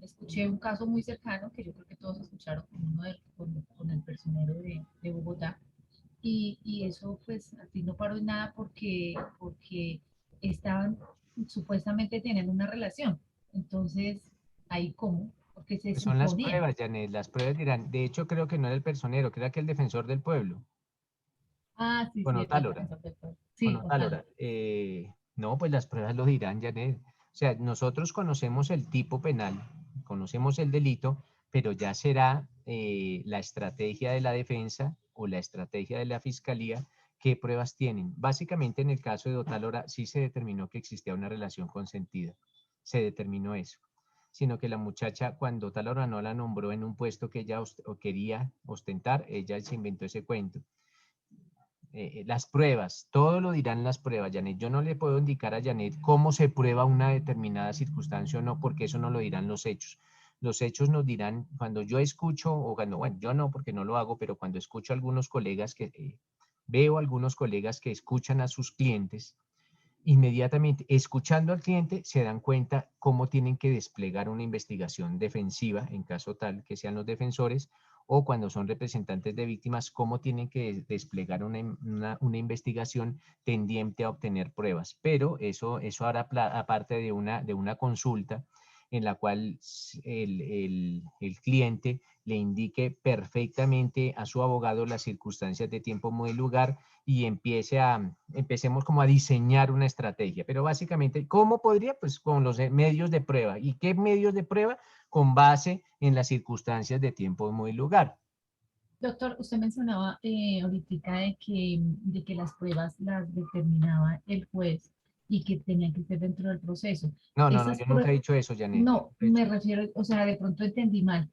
Escuché un caso muy cercano que yo creo que todos escucharon con el personero de Bogotá, y eso pues así no paró en nada porque estaban supuestamente teniendo una relación. Entonces, ¿ahí cómo? Porque se Son las suponía. pruebas, Janet, las pruebas dirán. De hecho, creo que no era el personero, creo que el defensor del pueblo, Ah, sí, con sí, el Otálora. defensor del pueblo. Con Sí, Otálora. Otálora. No, pues las pruebas lo dirán, Janet. O sea, nosotros conocemos el tipo penal, conocemos el delito, pero ya será la estrategia de la defensa o la estrategia de la fiscalía qué pruebas tienen. Básicamente, en el caso de Otálora sí se determinó que existía una relación consentida. Se determinó eso. Sino que la muchacha, cuando Otálora no la nombró en un puesto que ella quería ostentar, ella se inventó ese cuento. Las pruebas, todo lo dirán las pruebas, Janet. Yo no le puedo indicar a Janet cómo se prueba una determinada circunstancia o no, porque eso no lo dirán los hechos. Los hechos nos dirán, cuando yo escucho, o cuando, bueno, yo no, porque no lo hago, pero cuando escucho a algunos colegas veo a algunos colegas que escuchan a sus clientes, inmediatamente, escuchando al cliente, se dan cuenta cómo tienen que desplegar una investigación defensiva, en caso tal que sean los defensores, o cuando son representantes de víctimas, cómo tienen que desplegar una investigación tendiente a obtener pruebas. Pero eso hará aparte de una consulta en la cual el cliente le indique perfectamente a su abogado las circunstancias de tiempo, modo y lugar, y empecemos como a diseñar una estrategia. Pero básicamente, ¿cómo podría? Pues con los medios de prueba. ¿Y qué medios de prueba? Con base en las circunstancias de tiempo, modo y lugar. Doctor, usted mencionaba ahorita de que las pruebas las determinaba el juez y que tenían que ser dentro del proceso. No, Esas yo nunca he pruebas, dicho eso, Janet. no, me refiero, o sea, de pronto entendí mal.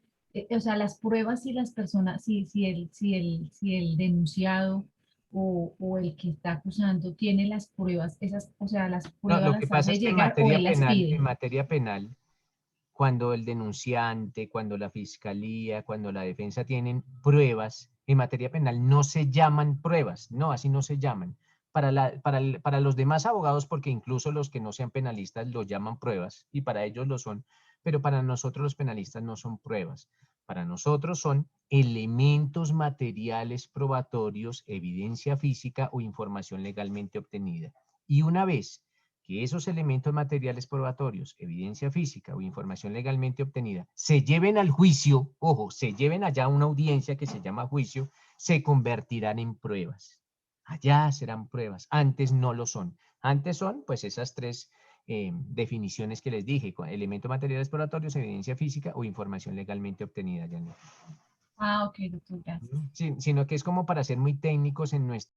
O sea, las pruebas y las personas, si el denunciado o el que está acusando tiene las pruebas, esas, o sea, las No, pruebas lo que las pasa hace es que llegar o él las en pide. materia penal, cuando el denunciante, cuando la fiscalía, cuando la defensa tienen pruebas, en materia penal no se llaman pruebas, no, así no se llaman. Para los demás abogados, porque incluso los que no sean penalistas lo llaman pruebas, y para ellos lo son, pero para nosotros los penalistas no son pruebas. Para nosotros son elementos materiales probatorios, evidencia física o información legalmente obtenida. Y una vez que esos elementos materiales probatorios, evidencia física o información legalmente obtenida, se lleven al juicio, ojo, se lleven allá a una audiencia que se llama juicio, se convertirán en pruebas. Allá serán pruebas, antes no lo son. Antes son, pues, esas tres definiciones que les dije, con elementos materiales probatorios, evidencia física o información legalmente obtenida. Janet. Ah, ok, doctor, gracias. Sí, sino que es como para ser muy técnicos en nuestro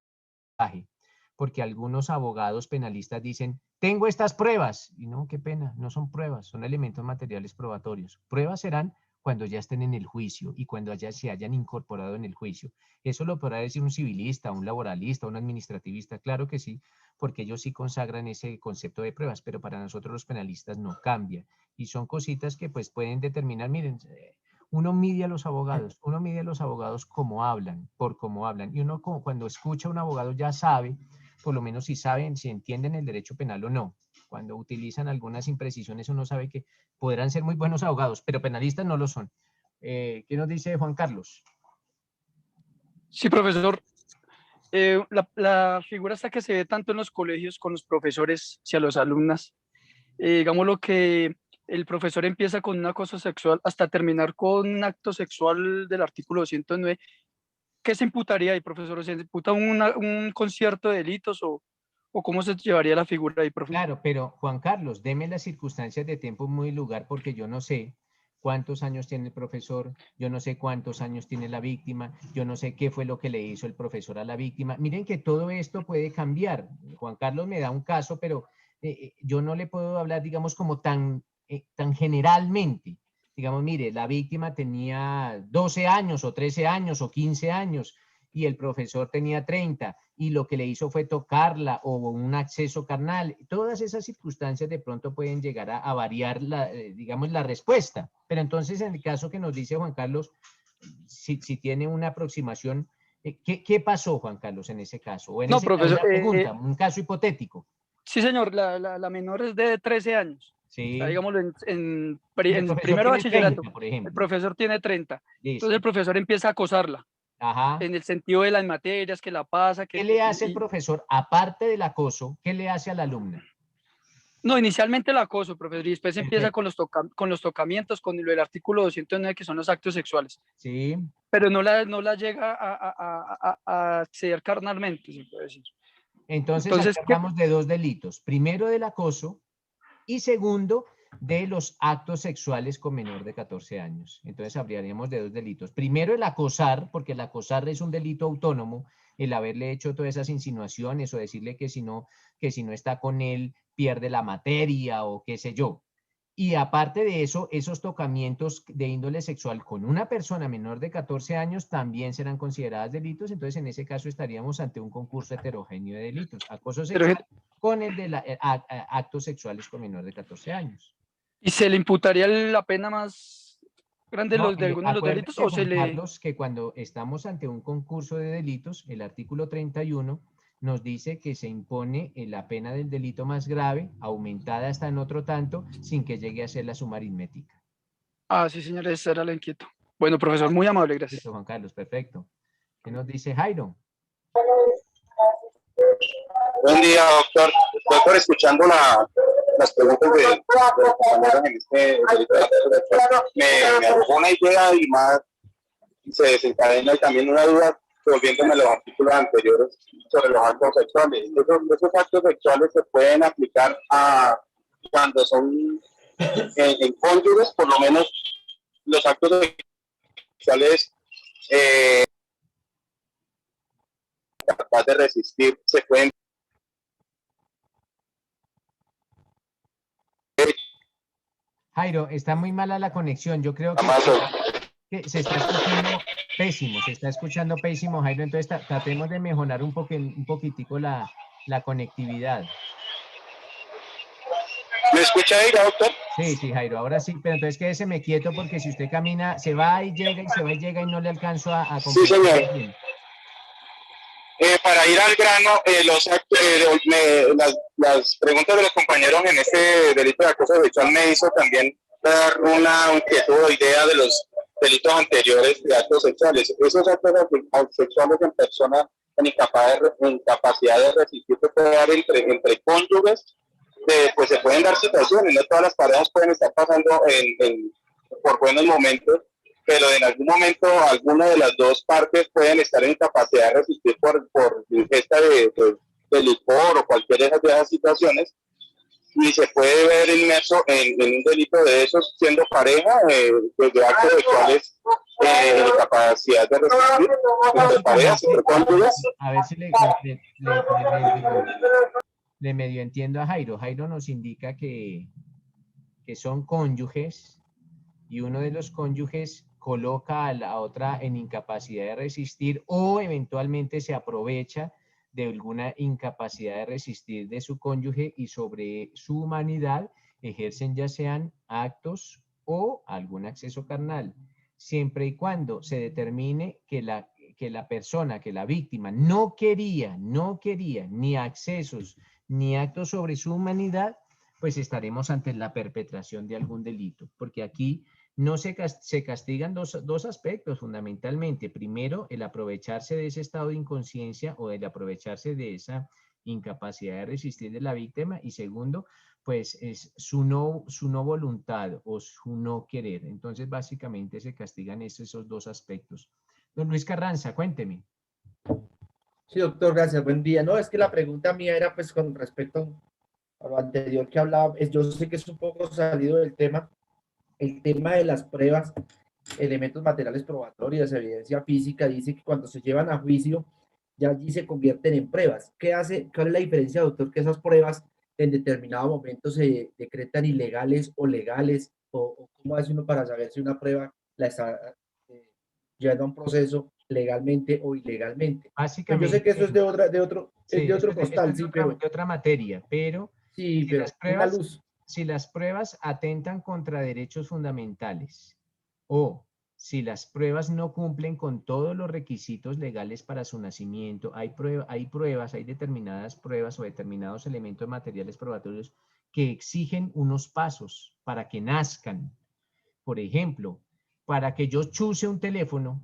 lenguaje, porque algunos abogados penalistas dicen, tengo estas pruebas, y no, qué pena, no son pruebas, son elementos materiales probatorios. Pruebas serán cuando ya estén en el juicio y cuando ya se hayan incorporado en el juicio. Eso lo podrá decir un civilista, un laboralista, un administrativista, claro que sí, porque ellos sí consagran ese concepto de pruebas, pero para nosotros los penalistas no cambia. Y son cositas que pues pueden determinar, miren, uno mide a los abogados cómo hablan, por cómo hablan, y uno cuando escucha a un abogado ya sabe, por lo menos si saben, si entienden el derecho penal o no. Cuando utilizan algunas imprecisiones uno sabe que podrán ser muy buenos abogados, pero penalistas no lo son. ¿Qué nos dice Juan Carlos? Sí, profesor. La figura esta que se ve tanto en los colegios con los profesores hacia los alumnos, digamos lo que el profesor empieza con un acoso sexual hasta terminar con un acto sexual del artículo 209, ¿qué se imputaría ahí, profesor? ¿Se imputa un concierto de delitos o cómo se llevaría la figura ahí, profesor? Claro, pero Juan Carlos, deme las circunstancias de tiempo, muy lugar, porque yo no sé cuántos años tiene el profesor, yo no sé cuántos años tiene la víctima, yo no sé qué fue lo que le hizo el profesor a la víctima. Miren que todo esto puede cambiar. Juan Carlos me da un caso, pero yo no le puedo hablar, digamos, como tan generalmente. Digamos, mire, la víctima tenía 12 años o 13 años o 15 años y el profesor tenía 30 y lo que le hizo fue tocarla o un acceso carnal. Todas esas circunstancias de pronto pueden llegar a variar, digamos, la respuesta. Pero entonces, en el caso que nos dice Juan Carlos, si tiene una aproximación, ¿qué pasó, Juan Carlos, en ese caso? O en No, ese, profesor, una pregunta, un caso hipotético. sí, señor, la menor es de 13 años. Sí. Está, digámoslo, Y el en profesor primero tiene bachillerato. 30, por ejemplo. El profesor tiene 30. Listo. Entonces el profesor empieza a acosarla. Ajá. En el sentido de las materias, que la pasa. ¿Qué le hace el profesor, aparte del acoso, qué le hace a la alumna? No, inicialmente el acoso, profesor, y después empieza Perfecto. con los tocamientos, con lo del artículo 209, que son los actos sexuales. Sí. Pero no la llega a acceder carnalmente, se puede decir. Entonces aquí hablamos de dos delitos. Primero, del acoso, y segundo, de los actos sexuales con menor de 14 años. Entonces hablaríamos de dos delitos. Primero, el acosar, porque el acosar es un delito autónomo, el haberle hecho todas esas insinuaciones o decirle que si no está con él pierde la materia o qué sé yo. Y aparte de eso, esos tocamientos de índole sexual con una persona menor de 14 años también serán consideradas delitos. Entonces, en ese caso estaríamos ante un concurso heterogéneo de delitos. Acoso sexual con el de actos sexuales con menor de 14 años. ¿Y se le imputaría la pena más grande No, de algunos de los delitos? ¿O se Juan le... Carlos, que cuando estamos ante un concurso de delitos, el artículo 31 nos dice que se impone la pena del delito más grave, aumentada hasta en otro tanto, sin que llegue a ser la suma aritmética. Ah, sí, señor, esa era la inquietud. Bueno, profesor, muy amable, gracias. Listo, Juan Carlos, perfecto. ¿Qué nos dice Jairo? Buen día, doctor. Estoy escuchando las preguntas de los compañeros en este me arrojó una idea y más se desencadena también una duda, volviéndome a los artículos anteriores sobre los actos sexuales. Esos actos sexuales se pueden aplicar a cuando son en cónyuges, por lo menos los actos sexuales capaz de resistir se pueden. Jairo, está muy mala la conexión. Yo creo que se está escuchando pésimo, Jairo. Entonces tratemos de mejorar un poquitico la conectividad. ¿Me escucha ahí, doctor? Sí, Jairo, ahora sí, pero entonces quédese quieto porque si usted camina, se va y llega y se va y llega y no le alcanzo a Sí, señor. Para ir al grano, las preguntas de los compañeros en este delito de acoso sexual me hizo también dar una inquietud o idea de los delitos anteriores de actos sexuales. Esos actos sexuales en personas con incapacidad de resistir se puede dar entre cónyuges, pues se pueden dar situaciones, no todas las parejas pueden estar pasando por buenos momentos, pero en algún momento alguna de las dos partes pueden estar en incapacidad de resistir por ingesta de licor o cualquiera de esas situaciones, y se puede ver inmerso en un delito de esos siendo pareja, pues de actos sexuales en incapacidad de resistir entre parejas, entre cónyuges. A ver si le medio entiendo a Jairo. Jairo nos indica que son cónyuges y uno de los cónyuges coloca a la otra en incapacidad de resistir o eventualmente se aprovecha de alguna incapacidad de resistir de su cónyuge y sobre su humanidad ejercen ya sean actos o algún acceso carnal, siempre y cuando se determine que la persona, que la víctima no quería ni accesos ni actos sobre su humanidad, pues estaremos ante la perpetración de algún delito, porque aquí no se castigan dos aspectos fundamentalmente. Primero, el aprovecharse de ese estado de inconsciencia o el aprovecharse de esa incapacidad de resistir de la víctima, y segundo, pues es su no voluntad o su no querer. Entonces, básicamente se castigan esos dos aspectos. Don Luis Carranza, cuénteme. Sí, doctor, gracias, buen día. No, es que la pregunta mía era pues con respecto a lo anterior que hablaba, yo sé que es un poco salido del tema, el tema de las pruebas, elementos materiales probatorios, evidencia física, dice que cuando se llevan a juicio, ya allí se convierten en pruebas. ¿Cuál es la diferencia, doctor, que esas pruebas en determinado momento se decretan ilegales o legales? ¿O cómo hace uno para saber si una prueba la está llevando a un proceso legalmente o ilegalmente. Pues yo Básicamente, sé que eso es de otro sí, eso es costal, de sí, otra, pero de otra materia, pero sí, si pero las una pruebas, luz. si las pruebas atentan contra derechos fundamentales o si las pruebas no cumplen con todos los requisitos legales para su nacimiento, hay determinadas pruebas o determinados elementos materiales probatorios que exigen unos pasos para que nazcan. Por ejemplo, para que yo chuse un teléfono,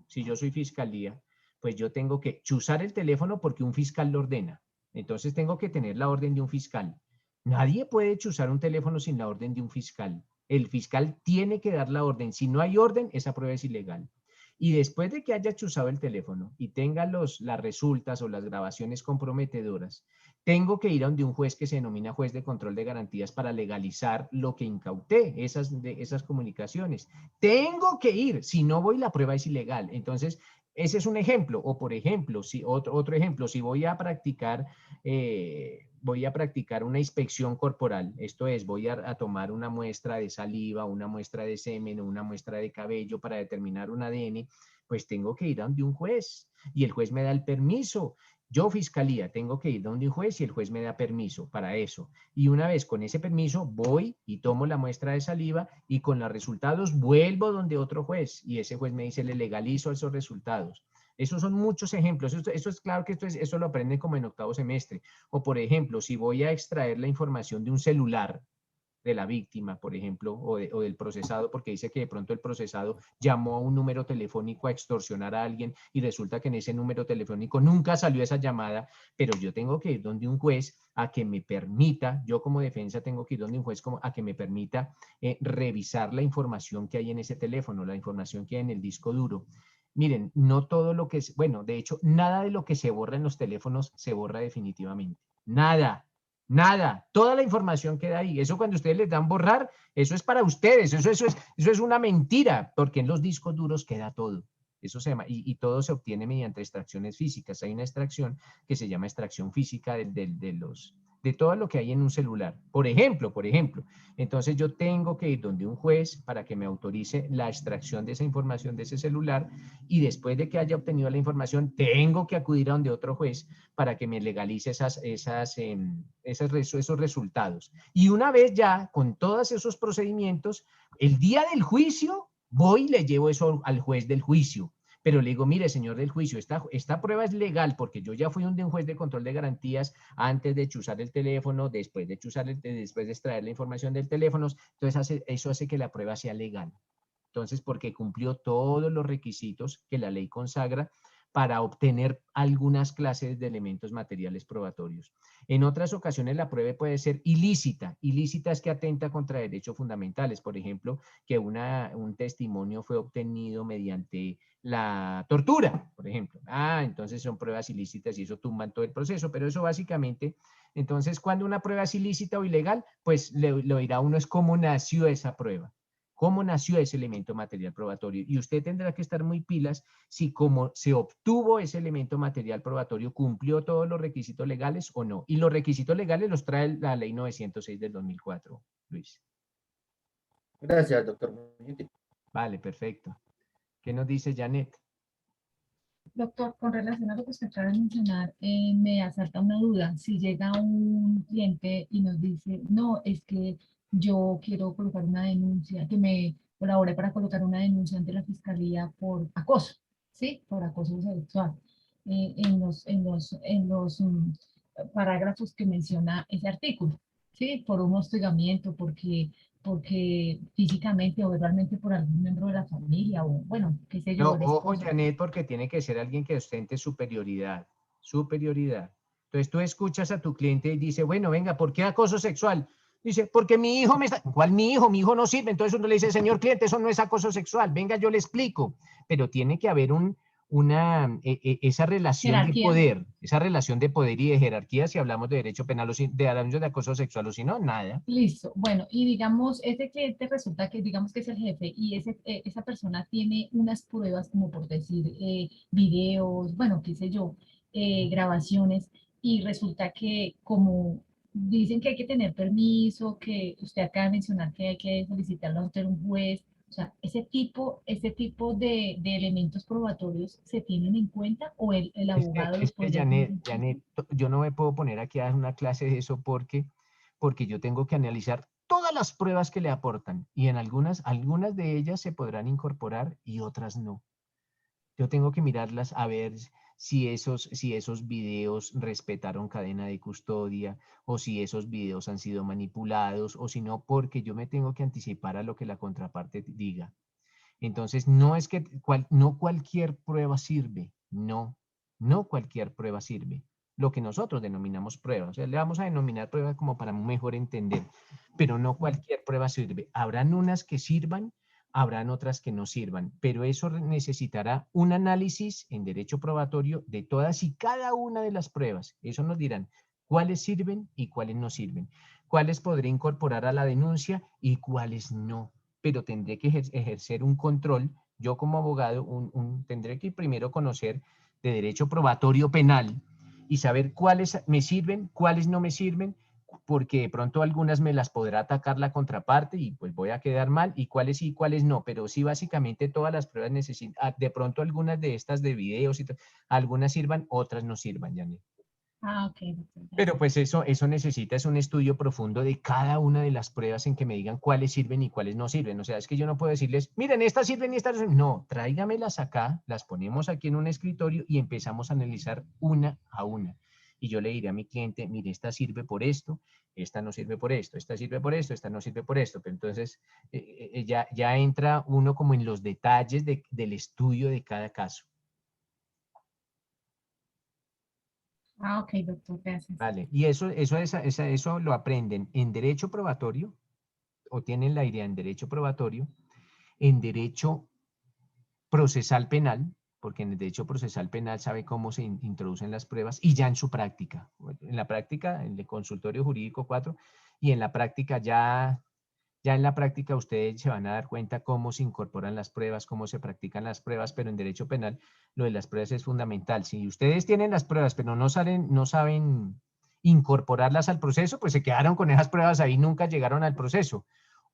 si yo soy fiscalía, pues yo tengo que chuzar el teléfono porque un fiscal lo ordena. Entonces tengo que tener la orden de un fiscal. Nadie puede chuzar un teléfono sin la orden de un fiscal. El fiscal tiene que dar la orden. Si no hay orden, esa prueba es ilegal. Y después de que haya chuzado el teléfono y tenga las resultas o las grabaciones comprometedoras, tengo que ir a donde un juez que se denomina juez de control de garantías para legalizar lo que incauté, esas comunicaciones. Tengo que ir, si no voy, la prueba es ilegal. Entonces, ese es un ejemplo. O por ejemplo, otro ejemplo, si voy a practicar una inspección corporal, esto es, voy a tomar una muestra de saliva, una muestra de semen o una muestra de cabello para determinar un ADN, pues tengo que ir a donde un juez y el juez me da el permiso. Yo, fiscalía, tengo que ir donde un juez y el juez me da permiso para eso. Y una vez con ese permiso, voy y tomo la muestra de saliva y con los resultados vuelvo donde otro juez y ese juez me dice, le legalizo esos resultados. Esos son muchos ejemplos. Eso es claro que eso lo aprenden como en octavo semestre. O por ejemplo, si voy a extraer la información de un celular de la víctima, por ejemplo, o del procesado, porque dice que de pronto el procesado llamó a un número telefónico a extorsionar a alguien y resulta que en ese número telefónico nunca salió esa llamada, pero yo tengo que ir donde un juez a que me permita, yo como defensa tengo que ir donde un juez a que me permita revisar la información que hay en ese teléfono, la información que hay en el disco duro. Miren, no todo lo que es, bueno, de hecho, nada de lo que se borra en los teléfonos se borra definitivamente. Nada. Nada, toda la información queda ahí. Eso cuando ustedes les dan borrar, eso es para ustedes, eso es una mentira, porque en los discos duros queda todo. Eso se llama, y todo se obtiene mediante extracciones físicas. Hay una extracción que se llama extracción física de todo lo que hay en un celular. Por ejemplo, entonces yo tengo que ir donde un juez para que me autorice la extracción de esa información de ese celular y después de que haya obtenido la información, tengo que acudir a donde otro juez para que me legalice esos resultados. Y una vez ya con todos esos procedimientos, el día del juicio, voy y le llevo eso al juez del juicio. Pero le digo, mire, señor del juicio, esta prueba es legal porque yo ya fui un juez de control de garantías antes de chuzar el teléfono, después de extraer la información del teléfono. Entonces, eso hace que la prueba sea legal. Entonces, porque cumplió todos los requisitos que la ley consagra para obtener algunas clases de elementos materiales probatorios. En otras ocasiones la prueba puede ser ilícita. Ilícita es que atenta contra derechos fundamentales. Por ejemplo, que un testimonio fue obtenido mediante la tortura, por ejemplo. Entonces son pruebas ilícitas y eso tumban todo el proceso, pero eso básicamente, entonces cuando una prueba es ilícita o ilegal, pues lo dirá uno es cómo nació esa prueba. ¿Cómo nació ese elemento material probatorio? Y usted tendrá que estar muy pilas si como se obtuvo ese elemento material probatorio cumplió todos los requisitos legales o no. Y los requisitos legales los trae la ley 906 del 2004, Luis. Gracias, doctor. Vale, perfecto. ¿Qué nos dice Janet? Doctor, con relación a lo que usted acaba de mencionar, me asalta una duda. Si llega un cliente y nos dice, no, es que yo quiero colocar una denuncia, que me colabore para colocar una denuncia ante la fiscalía por acoso, ¿sí? Por acoso sexual. En los parágrafos que menciona ese artículo, ¿sí? Por un hostigamiento, porque físicamente o verbalmente por algún miembro de la familia o, bueno, qué sé yo, No, el ojo, esposo. Janet, porque tiene que ser alguien que ostente superioridad. Superioridad. Entonces tú escuchas a tu cliente y dice, bueno, venga, ¿por qué acoso sexual? Dice, porque mi hijo me está... ¿Cuál mi hijo? Mi hijo no sirve. Entonces uno le dice, señor cliente, eso no es acoso sexual. Venga, yo le explico. Pero tiene que haber esa relación de Jerarquía. poder, esa relación de poder y de jerarquía si hablamos de derecho penal o de acoso sexual o si no, nada. Listo. Bueno, y digamos, ese cliente resulta que, digamos que es el jefe y esa persona tiene unas pruebas, como por decir, videos, bueno, qué sé yo, grabaciones, y resulta que como dicen que hay que tener permiso, que usted acaba de mencionar que hay que solicitarlo ante un juez, O sea, ese tipo de elementos probatorios se tienen en cuenta o el abogado los podría tener en cuenta. Janet, yo no me puedo poner aquí a dar una clase de eso porque yo tengo que analizar todas las pruebas que le aportan y en algunas de ellas se podrán incorporar y otras no. Yo tengo que mirarlas a ver si esos videos respetaron cadena de custodia o si esos videos han sido manipulados o si no, porque yo me tengo que anticipar a lo que la contraparte diga. Entonces, no es que no cualquier prueba sirve, no cualquier prueba sirve. Lo que nosotros denominamos pruebas, o sea, le vamos a denominar pruebas como para mejor entender, pero no cualquier prueba sirve. Habrán unas que sirvan, habrán otras que no sirvan, pero eso necesitará un análisis en derecho probatorio de todas y cada una de las pruebas. Eso nos dirán cuáles sirven y cuáles no sirven, cuáles podré incorporar a la denuncia y cuáles no, pero tendré que ejercer un control. Yo como abogado tendré que primero conocer de derecho probatorio penal y saber cuáles me sirven, cuáles no me sirven, porque de pronto algunas me las podrá atacar la contraparte y pues voy a quedar mal, y cuáles sí y cuáles no, pero sí básicamente todas las pruebas necesitan, de pronto algunas de estas de videos, algunas sirvan, otras no sirvan, Janet. Ah, ok, doctor. Pero pues eso necesita es un estudio profundo de cada una de las pruebas en que me digan cuáles sirven y cuáles no sirven. O sea, es que yo no puedo decirles, miren, estas sirven y estas no sirven. No, tráigamelas acá, las ponemos aquí en un escritorio y empezamos a analizar una a una. Y yo le diré a mi cliente, mire, esta sirve por esto, esta no sirve por esto, esta sirve por esto, esta no sirve por esto. Pero entonces ya entra uno como en los detalles del estudio de cada caso. Ah, ok, doctor, gracias. Vale, y eso lo aprenden en derecho probatorio, o tienen la idea en derecho probatorio, en derecho procesal penal, porque en el derecho procesal penal sabe cómo se introducen las pruebas, y ya en su práctica. En la práctica, en el consultorio jurídico 4, y en la práctica ya en la práctica ustedes se van a dar cuenta cómo se incorporan las pruebas, cómo se practican las pruebas, pero en derecho penal lo de las pruebas es fundamental. Si ustedes tienen las pruebas, pero no saben incorporarlas al proceso, pues se quedaron con esas pruebas ahí, nunca llegaron al proceso.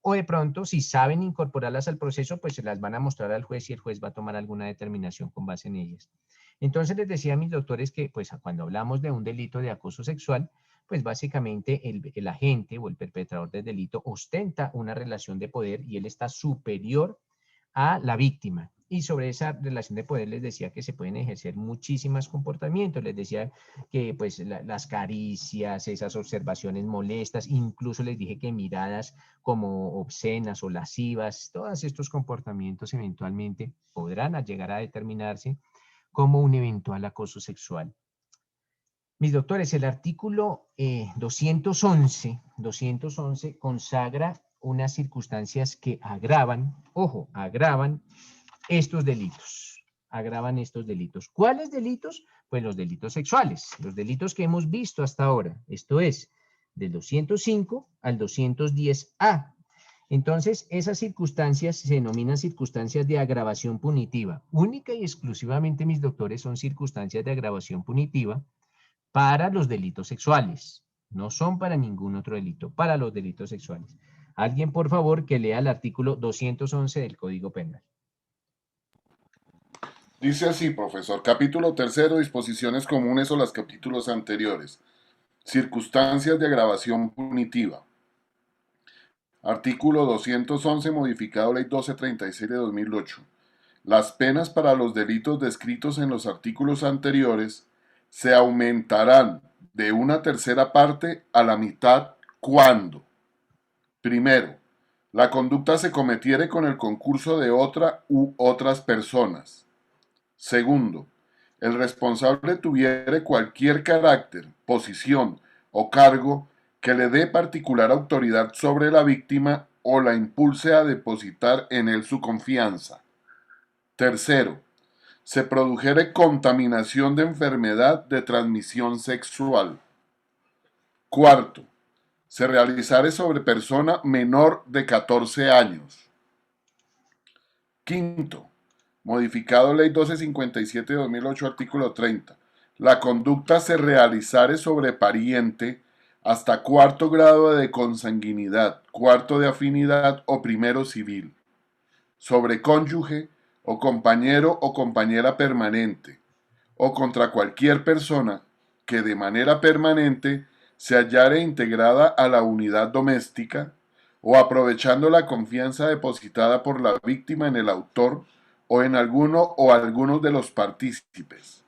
O de pronto, si saben incorporarlas al proceso, pues se las van a mostrar al juez y el juez va a tomar alguna determinación con base en ellas. Entonces les decía a mis doctores que pues cuando hablamos de un delito de acoso sexual, pues básicamente el agente o el perpetrador del delito ostenta una relación de poder y él está superior a la víctima. Y sobre esa relación de poder les decía que se pueden ejercer muchísimos comportamientos. Les decía que pues las caricias, esas observaciones molestas, incluso les dije que miradas como obscenas o lascivas, todos estos comportamientos eventualmente podrán llegar a determinarse como un eventual acoso sexual. Mis doctores, el artículo 211 consagra unas circunstancias que agravan, ojo, agravan estos delitos. Agravan estos delitos. ¿Cuáles delitos? Pues los delitos sexuales, los delitos que hemos visto hasta ahora. Esto es, del 205 al 210A. Entonces, esas circunstancias se denominan circunstancias de agravación punitiva. Única y exclusivamente, mis doctores, son circunstancias de agravación punitiva para los delitos sexuales. No son para ningún otro delito, para los delitos sexuales. Alguien, por favor, que lea el artículo 211 del Código Penal. Dice así, profesor. Capítulo 3, disposiciones comunes o los capítulos anteriores. Circunstancias de agravación punitiva. Artículo 211, modificado Ley 1236 de 2008. Las penas para los delitos descritos en los artículos anteriores se aumentarán de 1/3 parte a la mitad cuando: primero, la conducta se cometiere con el concurso de otra u otras personas. Segundo, el responsable tuviere cualquier carácter, posición o cargo que le dé particular autoridad sobre la víctima o la impulse a depositar en él su confianza. Tercero, se produjere contaminación de enfermedad de transmisión sexual. Cuarto, se realizare sobre persona menor de 14 años. Quinto, modificado Ley 1257 de 2008, artículo 30. La conducta se realizare sobre pariente hasta 4º grado de consanguinidad, 4º de afinidad o 1º civil. sobre cónyuge o compañero o compañera permanente, o contra cualquier persona que de manera permanente se hallare integrada a la unidad doméstica, o aprovechando la confianza depositada por la víctima en el autor o en alguno o algunos de los partícipes.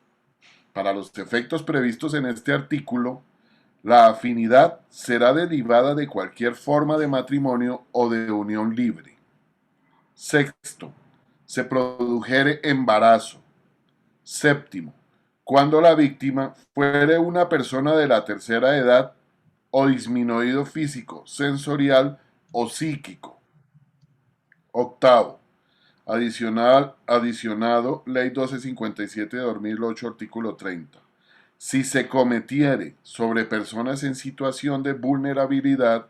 Para los efectos previstos en este artículo, la afinidad será derivada de cualquier forma de matrimonio o de unión libre. Sexto, se produjere embarazo. Séptimo, cuando la víctima fuere una persona de la tercera edad o disminuido físico, sensorial o psíquico. Octavo, adicionado Ley 1257 de 2008, artículo 30. Si se cometiere sobre personas en situación de vulnerabilidad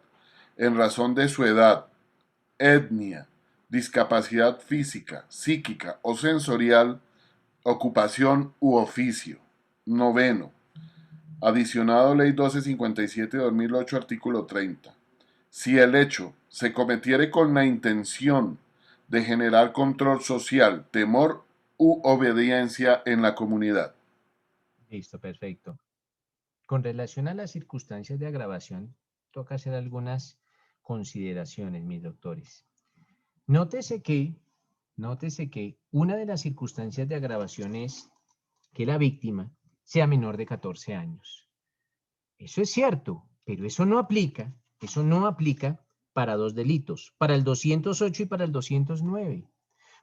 en razón de su edad, etnia, discapacidad física, psíquica o sensorial, ocupación u oficio. Noveno, adicionado Ley 1257 de 2008, artículo 30. Si el hecho se cometiere con la intención de generar control social, temor u obediencia en la comunidad. Listo, perfecto. Con relación a las circunstancias de agravación, toca hacer algunas consideraciones, mis doctores. Nótese que una de las circunstancias de agravación es que la víctima sea menor de 14 años. Eso es cierto, pero eso no aplica para dos delitos, para el 208 y para el 209.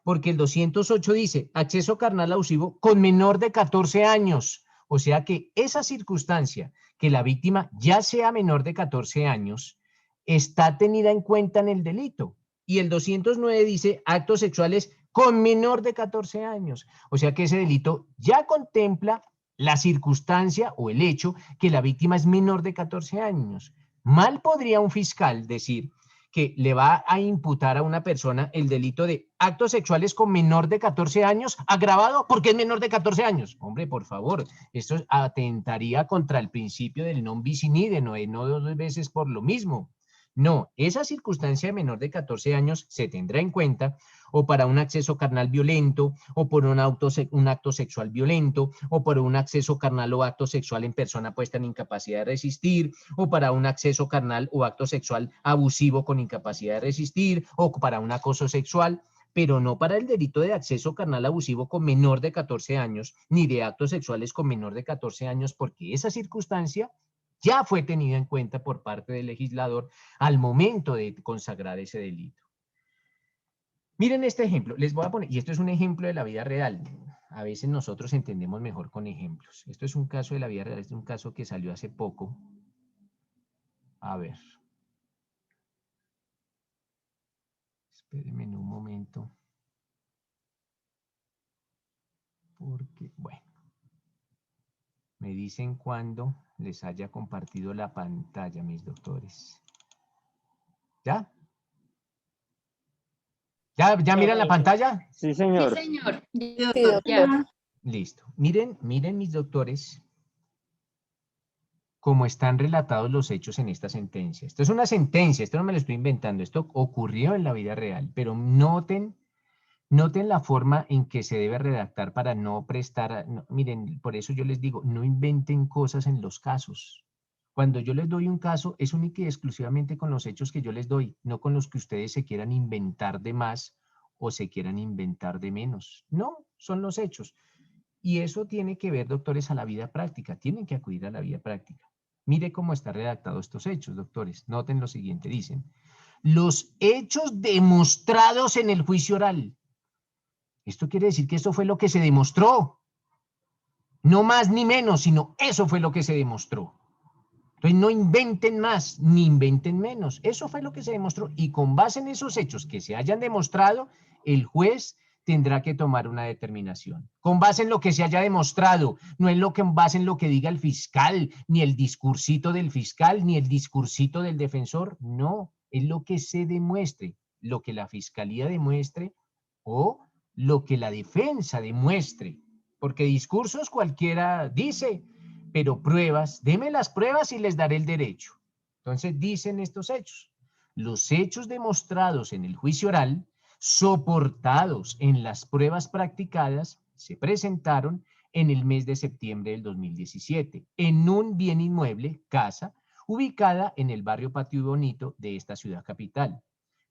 Porque el 208 dice acceso carnal abusivo con menor de 14 años. O sea que esa circunstancia, que la víctima ya sea menor de 14 años, está tenida en cuenta en el delito. Y el 209 dice actos sexuales con menor de 14 años. O sea que ese delito ya contempla la circunstancia o el hecho que la víctima es menor de 14 años. Mal podría un fiscal decir que le va a imputar a una persona el delito de actos sexuales con menor de 14 años agravado porque es menor de 14 años. Hombre, por favor, esto atentaría contra el principio del non bis in idem, no dos veces por lo mismo. No, esa circunstancia de menor de 14 años se tendrá en cuenta o para un acceso carnal violento, o por un acto sexual violento, o por un acceso carnal o acto sexual en persona puesta en incapacidad de resistir, o para un acceso carnal o acto sexual abusivo con incapacidad de resistir, o para un acoso sexual, pero no para el delito de acceso carnal abusivo con menor de 14 años, ni de actos sexuales con menor de 14 años, porque esa circunstancia ya fue tenida en cuenta por parte del legislador al momento de consagrar ese delito. Miren este ejemplo, les voy a poner, y esto es un ejemplo de la vida real. A veces nosotros entendemos mejor con ejemplos. Esto es un caso de la vida real, este es un caso que salió hace poco. A ver. Espérenme un momento. Porque, bueno. Me dicen cuando les haya compartido la pantalla, mis doctores. ¿Ya? ¿Ya miran la pantalla? Sí, señor. Sí, señor. Ya. Listo. Miren, mis doctores, cómo están relatados los hechos en esta sentencia. Esto es una sentencia, esto no me lo estoy inventando, esto ocurrió en la vida real, pero noten la forma en que se debe redactar para no prestar, miren, por eso yo les digo, no inventen cosas en los casos. Cuando yo les doy un caso, es única y exclusivamente con los hechos que yo les doy, no con los que ustedes se quieran inventar de más o se quieran inventar de menos. No, son los hechos. Y eso tiene que ver, doctores, a la vida práctica. Tienen que acudir a la vida práctica. Mire cómo está redactado estos hechos, doctores. Noten lo siguiente, dicen. Los hechos demostrados en el juicio oral. Esto quiere decir que esto fue lo que se demostró. No más ni menos, sino eso fue lo que se demostró. Entonces no inventen más, ni inventen menos. Eso fue lo que se demostró. Y con base en esos hechos que se hayan demostrado, el juez tendrá que tomar una determinación. Con base en lo que se haya demostrado, no es lo que en base en lo que diga el fiscal, ni el discursito del fiscal, ni el discursito del defensor. No, es lo que se demuestre, lo que la fiscalía demuestre o lo que la defensa demuestre. Porque discursos cualquiera dice, pero pruebas, deme las pruebas y les daré el derecho. Entonces dicen estos hechos. Los hechos demostrados en el juicio oral soportados en las pruebas practicadas, se presentaron en el mes de septiembre del 2017 en un bien inmueble, casa, ubicada en el barrio Patio Bonito de esta ciudad capital,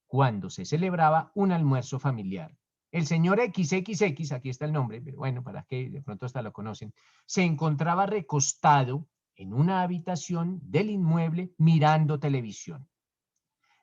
cuando se celebraba un almuerzo familiar. El señor XXX, aquí está el nombre, pero bueno, para que de pronto hasta lo conocen, se encontraba recostado en una habitación del inmueble mirando televisión.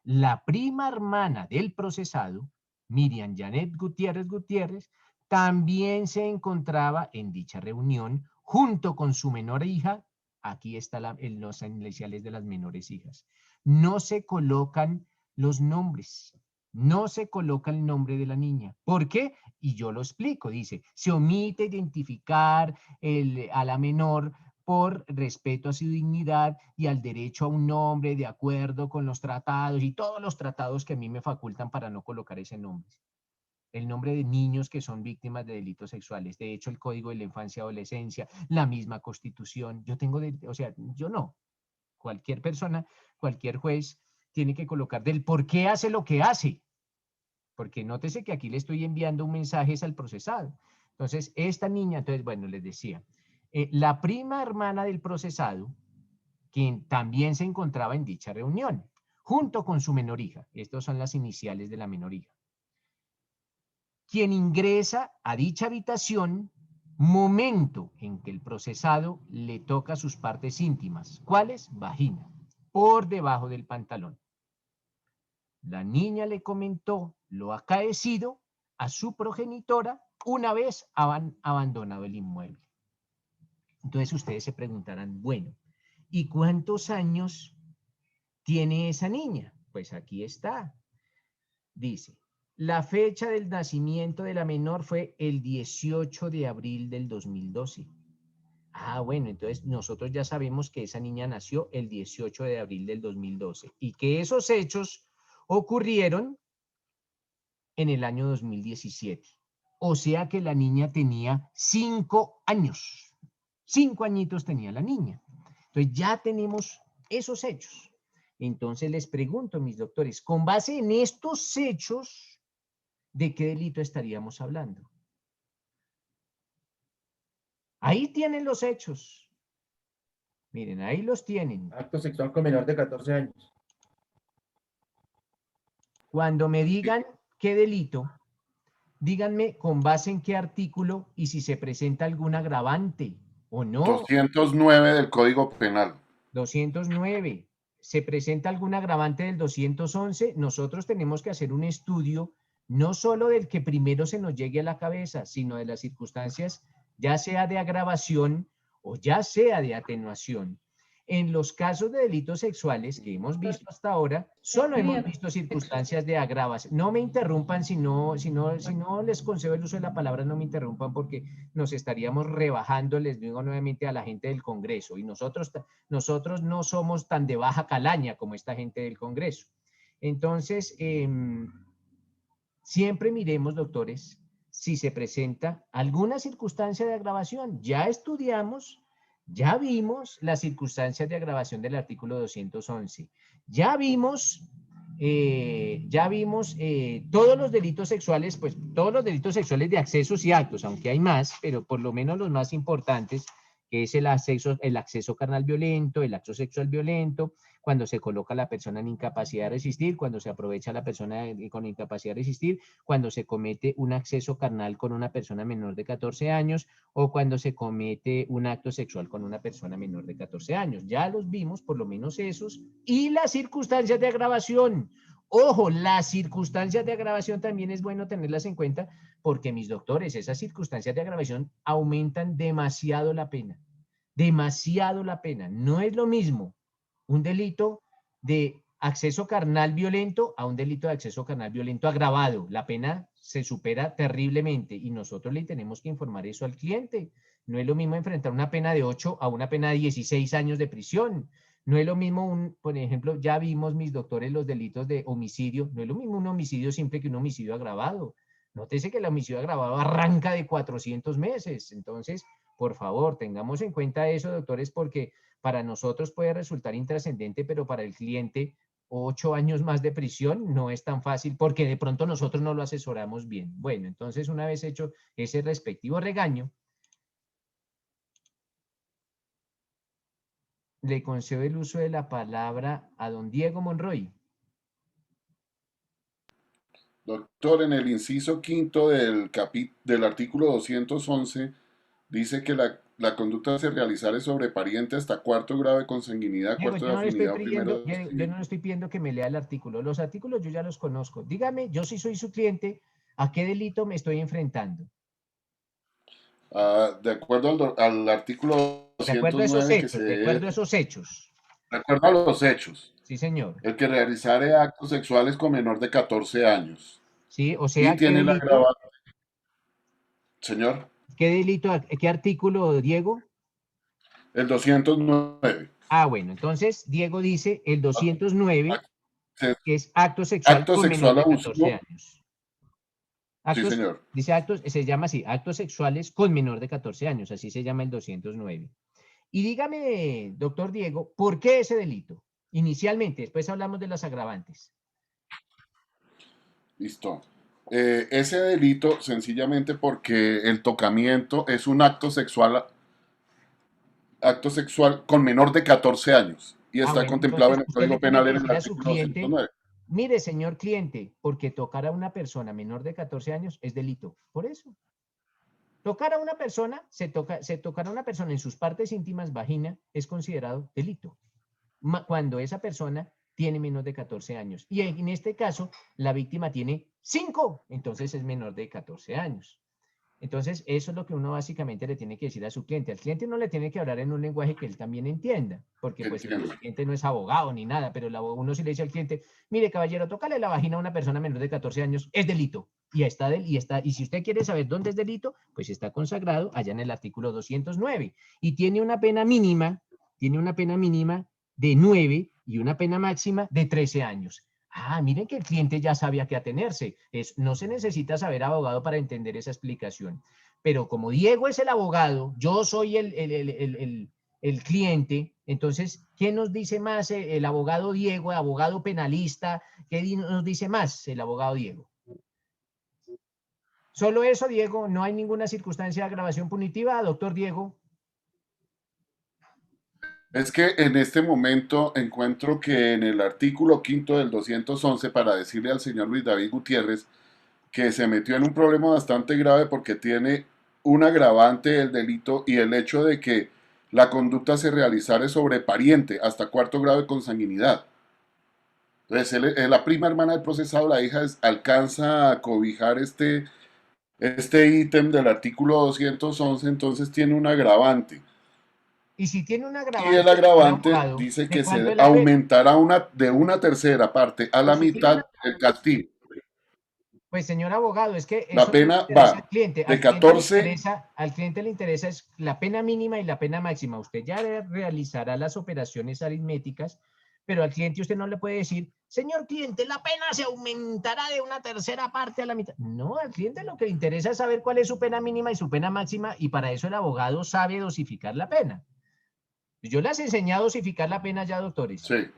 La prima hermana del procesado, Miriam Janet Gutiérrez, también se encontraba en dicha reunión junto con su menor hija. Aquí está los iniciales de las menores hijas. No se colocan los nombres, no se coloca el nombre de la niña. ¿Por qué? Y yo lo explico, dice, se omite identificar a la menor por respeto a su dignidad y al derecho a un nombre de acuerdo con los tratados y todos los tratados que a mí me facultan para no colocar ese nombre. El nombre de niños que son víctimas de delitos sexuales. De hecho, el Código de la Infancia y Adolescencia, la misma Constitución. Yo tengo, o sea, yo no. Cualquier persona, cualquier juez tiene que colocar del por qué hace lo que hace. Porque nótese que aquí le estoy enviando un mensaje al procesado. Entonces, esta niña, entonces, bueno, les decía, la prima hermana del procesado, quien también se encontraba en dicha reunión, junto con su menor hija. Estas son las iniciales de la menor hija. Quien ingresa a dicha habitación, momento en que el procesado le toca sus partes íntimas. ¿Cuáles? Vagina, por debajo del pantalón. La niña le comentó lo acaecido a su progenitora una vez abandonado el inmueble. Entonces ustedes se preguntarán, bueno, ¿y cuántos años tiene esa niña? Pues aquí está. Dice, la fecha del nacimiento de la menor fue el 18 de abril del 2012. Ah, bueno, entonces nosotros ya sabemos que esa niña nació el 18 de abril del 2012 y que esos hechos ocurrieron en el año 2017. O sea que la niña tenía 5 años. 5 añitos tenía la niña. Entonces ya tenemos esos hechos. Entonces les pregunto, mis doctores, con base en estos hechos, ¿de qué delito estaríamos hablando? Ahí tienen los hechos. Miren, ahí los tienen. Acto sexual con menor de 14 años. Cuando me digan qué delito, díganme con base en qué artículo y si se presenta algún agravante o no. 209 del Código Penal. 209. ¿Se presenta algún agravante del 211? Nosotros tenemos que hacer un estudio no solo del que primero se nos llegue a la cabeza, sino de las circunstancias, ya sea de agravación o ya sea de atenuación. En los casos de delitos sexuales que hemos visto hasta ahora, solo hemos visto circunstancias de agravación. No me interrumpan, si no les concedo el uso de la palabra, no me interrumpan porque nos estaríamos rebajando, les digo nuevamente, a la gente del Congreso. Y nosotros no somos tan de baja calaña como esta gente del Congreso. Entonces, siempre miremos, doctores, si se presenta alguna circunstancia de agravación. Ya estudiamos, ya vimos las circunstancias de agravación del artículo 211. Ya vimos todos los delitos sexuales, pues todos los delitos sexuales de accesos y actos, aunque hay más, pero por lo menos los más importantes, que es el acceso carnal violento, el acto sexual violento, cuando se coloca a la persona en incapacidad de resistir, cuando se aprovecha a la persona con incapacidad de resistir, cuando se comete un acceso carnal con una persona menor de 14 años o cuando se comete un acto sexual con una persona menor de 14 años. Ya los vimos, por lo menos esos, y las circunstancias de agravación. Ojo, las circunstancias de agravación también es bueno tenerlas en cuenta porque, mis doctores, esas circunstancias de agravación aumentan demasiado la pena. Demasiado la pena. No es lo mismo un delito de acceso carnal violento a un delito de acceso carnal violento agravado. La pena se supera terriblemente y nosotros le tenemos que informar eso al cliente. No es lo mismo enfrentar una pena de 8 a una pena de 16 años de prisión. No es lo mismo, por ejemplo, ya vimos, mis doctores, los delitos de homicidio. No es lo mismo un homicidio simple que un homicidio agravado. Nótese que el homicidio agravado arranca de 400 meses. Entonces, por favor, tengamos en cuenta eso, doctores, porque para nosotros puede resultar intrascendente, pero para el cliente o 8 años más de prisión, no es tan fácil porque de pronto nosotros no lo asesoramos bien. Bueno, entonces una vez hecho ese respectivo regaño, le concedo el uso de la palabra a don Diego Monroy. Doctor, en el inciso quinto del artículo 211 dice que la conducta se realizará sobre pariente hasta cuarto grado de consanguinidad, Diego, cuarto yo de no le estoy afinidad, pidiendo, primero de yo no le estoy pidiendo que me lea el artículo. Los artículos yo ya los conozco. Dígame, yo sí soy su cliente, ¿a qué delito me estoy enfrentando? de acuerdo al artículo De acuerdo a esos 209 que hechos, de acuerdo se... a esos hechos. De acuerdo a los hechos. Sí, señor. El que realizare actos sexuales con menor de 14 años. Sí, o Y sea, ¿qué tiene la delito? agravante. Señor. ¿Qué delito, qué artículo, Diego? El 209. Ah, bueno, entonces Diego dice el 209, que es acto sexual Acto con menor sexual de 14 abusivo. años. Sí, Actos, señor. dice actos, se llama así, actos sexuales con menor de 14 años, así se llama el 209. Y dígame, doctor Diego, ¿por qué ese delito? Inicialmente, después hablamos de las agravantes. Listo. Ese delito sencillamente porque el tocamiento es un acto sexual con menor de 14 años y está Bueno, contemplado en entonces el usted le Código tiene Penal que en el decir a su artículo cliente, 209. mire, señor cliente, porque tocar a una persona menor de 14 años es delito. Por eso. Tocar a una persona, se tocar a una persona en sus partes íntimas, vagina, es considerado delito. Cuando esa persona tiene menos de 14 años. Y en este caso, la víctima tiene 5, entonces es menor de 14 años. Entonces, eso es lo que uno básicamente le tiene que decir a su cliente. Al cliente no le tiene que hablar en un lenguaje que él también entienda, porque pues el cliente no es abogado ni nada, pero uno sí le dice al cliente, mire caballero, tócale la vagina a una persona menor de 14 años, es delito. Y si usted quiere saber dónde es delito, pues está consagrado allá en el artículo 209. Y tiene una pena mínima de 9 y una pena máxima de 13 años. Ah, miren que el cliente ya sabe a qué atenerse. No se necesita saber abogado para entender esa explicación. Pero como Diego es el abogado, yo soy el cliente, entonces, ¿qué nos dice más el abogado Diego, el abogado penalista? ¿Qué nos dice más el abogado Diego? Solo eso, Diego, no hay ninguna circunstancia de agravación punitiva, doctor Diego. Es que en este momento encuentro que en el artículo quinto del 211, para decirle al señor Luis David Gutiérrez que se metió en un problema bastante grave porque tiene un agravante del delito y el hecho de que la conducta se realizara sobre pariente hasta cuarto grado de consanguinidad. Entonces, la prima hermana del procesado, la hija, alcanza a cobijar este ítem del artículo 211, entonces tiene un agravante. Y si tiene un agravante, Y el agravante abogado, dice ¿de que cuánto se es la pena? aumentará de una tercera parte a la Pues si tiene mitad el castigo. Pues señor abogado, es que La eso no le pena interesa al va cliente. de 14. Al cliente le interesa es la pena mínima y la pena máxima. Usted ya realizará las operaciones aritméticas, pero al cliente usted no le puede decir, señor cliente, la pena se aumentará de una tercera parte a la mitad. No, al cliente lo que le interesa es saber cuál es su pena mínima y su pena máxima, y para eso el abogado sabe dosificar la pena. Yo les he enseñado a dosificar la pena ya, doctores. Sí.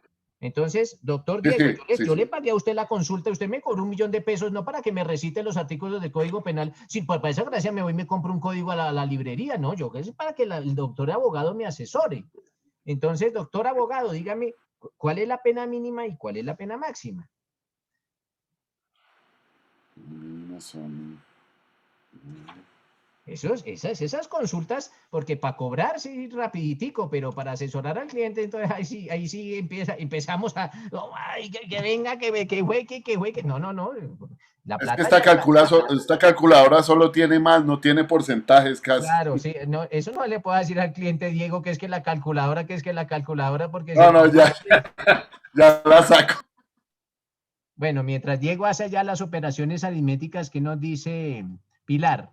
Entonces, doctor Diego, yo le Sí. pagué a usted la consulta, usted me cobró $1.000.000 no para que me recite los artículos del Código Penal, si para esa gracia me voy y me compro un código a la librería, no, yo es para que el doctor abogado me asesore. Entonces, doctor abogado, dígame, ¿cuál es la pena mínima y cuál es la pena máxima? Esas consultas, porque para cobrar sí rapiditico, pero para asesorar al cliente, entonces ahí sí empezamos a, oh, ay, que venga, que juegue. No. La Es que plata ya está. esta calculadora solo tiene más, no tiene porcentajes casi. Claro, sí, no, eso no le puedo decir al cliente, Diego, que es que la calculadora, porque... No, ya la saco. Bueno, mientras Diego hace ya las operaciones aritméticas, ¿qué nos dice Pilar?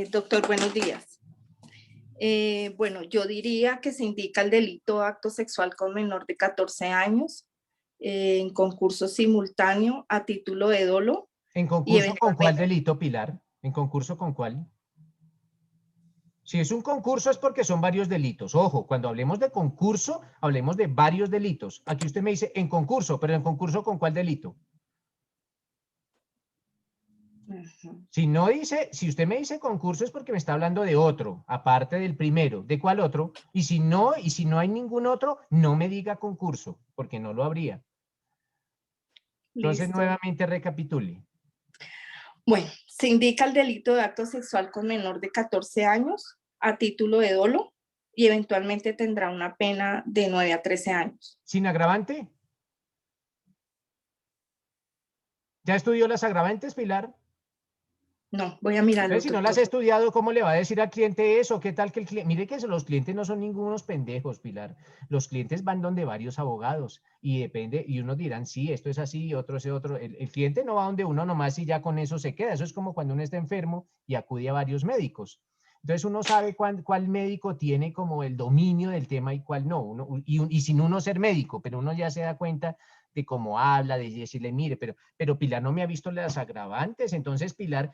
Doctor, buenos días. Bueno, yo diría que se indica el delito acto sexual con menor de 14 años en concurso simultáneo a título de dolo ¿En concurso con cuál delito, Pilar? ¿En concurso con cuál? Si es un concurso es porque son varios delitos. Ojo, cuando hablemos de concurso, hablemos de varios delitos. Aquí usted me dice en concurso, pero ¿en concurso con cuál delito? Si no dice, si usted me dice concurso es porque me está hablando de otro, aparte del primero. ¿De cuál otro? Y si no hay ningún otro, no me diga concurso, porque no lo habría. Entonces, Listo. nuevamente recapitule. Bueno, se indica el delito de acto sexual con menor de 14 años a título de dolo y eventualmente tendrá una pena de 9 a 13 años. ¿Sin agravante? ¿Ya estudió las agravantes, Pilar? No, voy a mirarlo. Entonces, si no las ha estudiado, ¿cómo le va a decir al cliente eso? ¿Qué tal que el cliente? Mire que los clientes no son ningunos pendejos, Pilar. Los clientes van donde varios abogados y depende, y unos dirán, sí, esto es así, y otro es otro. El cliente no va donde uno nomás y ya con eso se queda. Eso es como cuando uno está enfermo y acude a varios médicos. Entonces uno sabe cuál médico tiene como el dominio del tema y cuál no. Y sin uno ser médico, pero uno ya se da cuenta de cómo habla, de decirle, mire, pero Pilar no me ha visto las agravantes, entonces Pilar